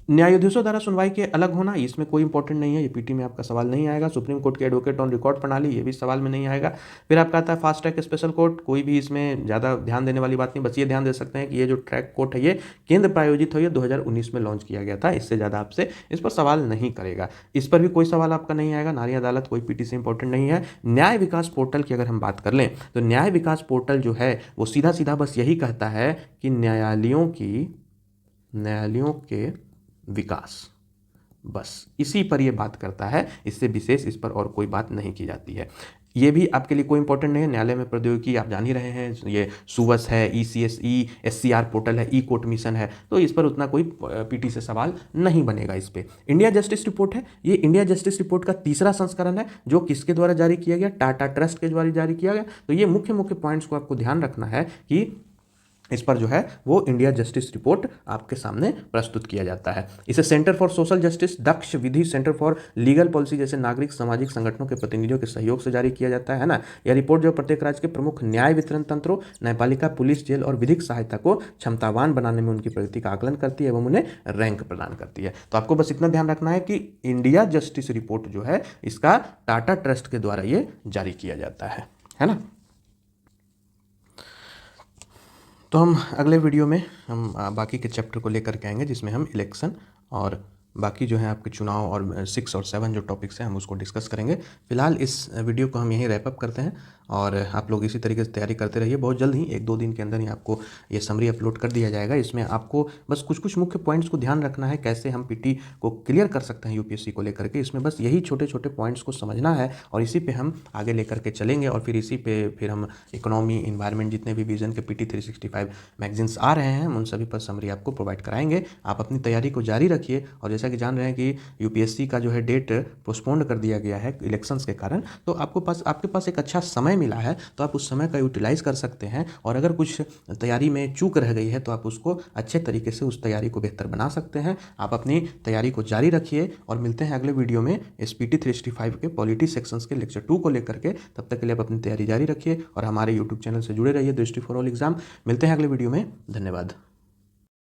न्यायाधीशों द्वारा सुनवाई के अलग होना, इसमें कोई इंपॉर्टेंट नहीं है, ये पीटी में आपका सवाल नहीं आएगा। सुप्रीम कोर्ट के एडवोकेट ऑन रिकॉर्ड प्रणाली, ये भी सवाल में नहीं आएगा। फिर आपका आता है फास्ट ट्रैक स्पेशल कोर्ट, कोई भी इसमें ज़्यादा ध्यान देने वाली बात नहीं, बस ये ध्यान दे सकते हैं कि ये जो ट्रैक कोर्ट है ये केंद्र प्रायोजित है, ये 2019 में लॉन्च किया गया था। इससे ज़्यादा आपसे इस पर सवाल नहीं करेगा, इस पर भी कोई सवाल आपका नहीं आएगा। नारी अदालत कोई पीटी से इंपॉर्टेंट नहीं है। न्याय विकास पोर्टल की अगर हम बात कर लें तो न्याय विकास पोर्टल जो है वो सीधा सीधा बस यही कहता है कि न्यायालयों के विकास, बस इसी पर यह बात करता है, इससे विशेष इस पर और कोई बात नहीं की जाती है। ये भी आपके लिए कोई इंपॉर्टेंट नहीं है। न्यायालय में प्रौद्योगिकी आप जान ही रहे हैं, ये सुवस है, ECSE SCR पोर्टल है, E-कोर्ट मिशन है, तो इस पर उतना कोई पीटी से सवाल नहीं बनेगा। इस पे इंडिया जस्टिस रिपोर्ट है, ये इंडिया जस्टिस रिपोर्ट का तीसरा संस्करण है जो किसके द्वारा जारी किया गया? टाटा ट्रस्ट के द्वारा जारी किया गया। तो ये मुख्य मुख्य पॉइंट्स को आपको ध्यान रखना है कि इस पर जो है वो इंडिया जस्टिस रिपोर्ट आपके सामने प्रस्तुत किया जाता है। इसे centre for social justice, Daksh Vidhi, centre for legal policy जैसे नागरिक सामाजिक संगठनों के प्रतिनिधियों के सहयोग से जारी किया जाता है ना। यह रिपोर्ट जो प्रत्येक राज्य के प्रमुख न्याय वितरण तंत्रों, न्यायपालिका, पुलिस, जेल और विधिक सहायता को क्षमतावान बनाने में उनकी प्रगति का आकलन करती है एवं उन्हें रैंक प्रदान करती है। तो आपको बस इतना ध्यान रखना है कि इंडिया जस्टिस रिपोर्ट जो है इसका टाटा ट्रस्ट के द्वारा ये जारी किया जाता है ना। तो हम अगले वीडियो में हम बाकी के चैप्टर को लेकर के आएंगे, जिसमें हम इलेक्शन और बाकी जो है आपके चुनाव और 6 और 7 जो टॉपिक्स हैं हम उसको डिस्कस करेंगे। फिलहाल इस वीडियो को हम यहीं रैप अप करते हैं और आप लोग इसी तरीके से तैयारी करते रहिए। बहुत जल्द ही 1-2 दिन के अंदर ही आपको ये समरी अपलोड कर दिया जाएगा। इसमें आपको बस कुछ मुख्य पॉइंट्स को ध्यान रखना है, कैसे हम पीटी को क्लियर कर सकते हैं यूपीएससी को लेकर के। इसमें बस यही छोटे छोटे पॉइंट्स को समझना है और इसी पे हम आगे लेकर के चलेंगे और फिर इसी पे फिर हम इकोनॉमी, इन्वायरमेंट, जितने भी विजन के PT 365 मैगजीन्स आ रहे हैं उन सभी पर समरी आपको प्रोवाइड कराएंगे। आप अपनी तैयारी को जारी रखिए। और जैसा कि जान रहे हैं कि यूपीएससी का जो है डेट पोस्टपोन्ड कर दिया गया है इलेक्शंस के कारण, तो आपके पास एक अच्छा समय मिला है, तो आप उस समय का यूटिलाइज कर सकते हैं। और अगर कुछ तैयारी में चूक रह गई है तो आप उसको अच्छे तरीके से उस तैयारी को बेहतर बना सकते हैं। आप अपनी तैयारी को जारी रखिए और मिलते हैं अगले वीडियो में SPT 365 के पॉलिटी सेक्शंस के लेक्चर 2 को लेकर के। तब तक के लिए आप अपनी तैयारी जारी रखिए और हमारे यूट्यूब चैनल से जुड़े रहिए, दृष्टि फॉर ऑल एग्जाम। मिलते हैं अगले वीडियो में, धन्यवाद।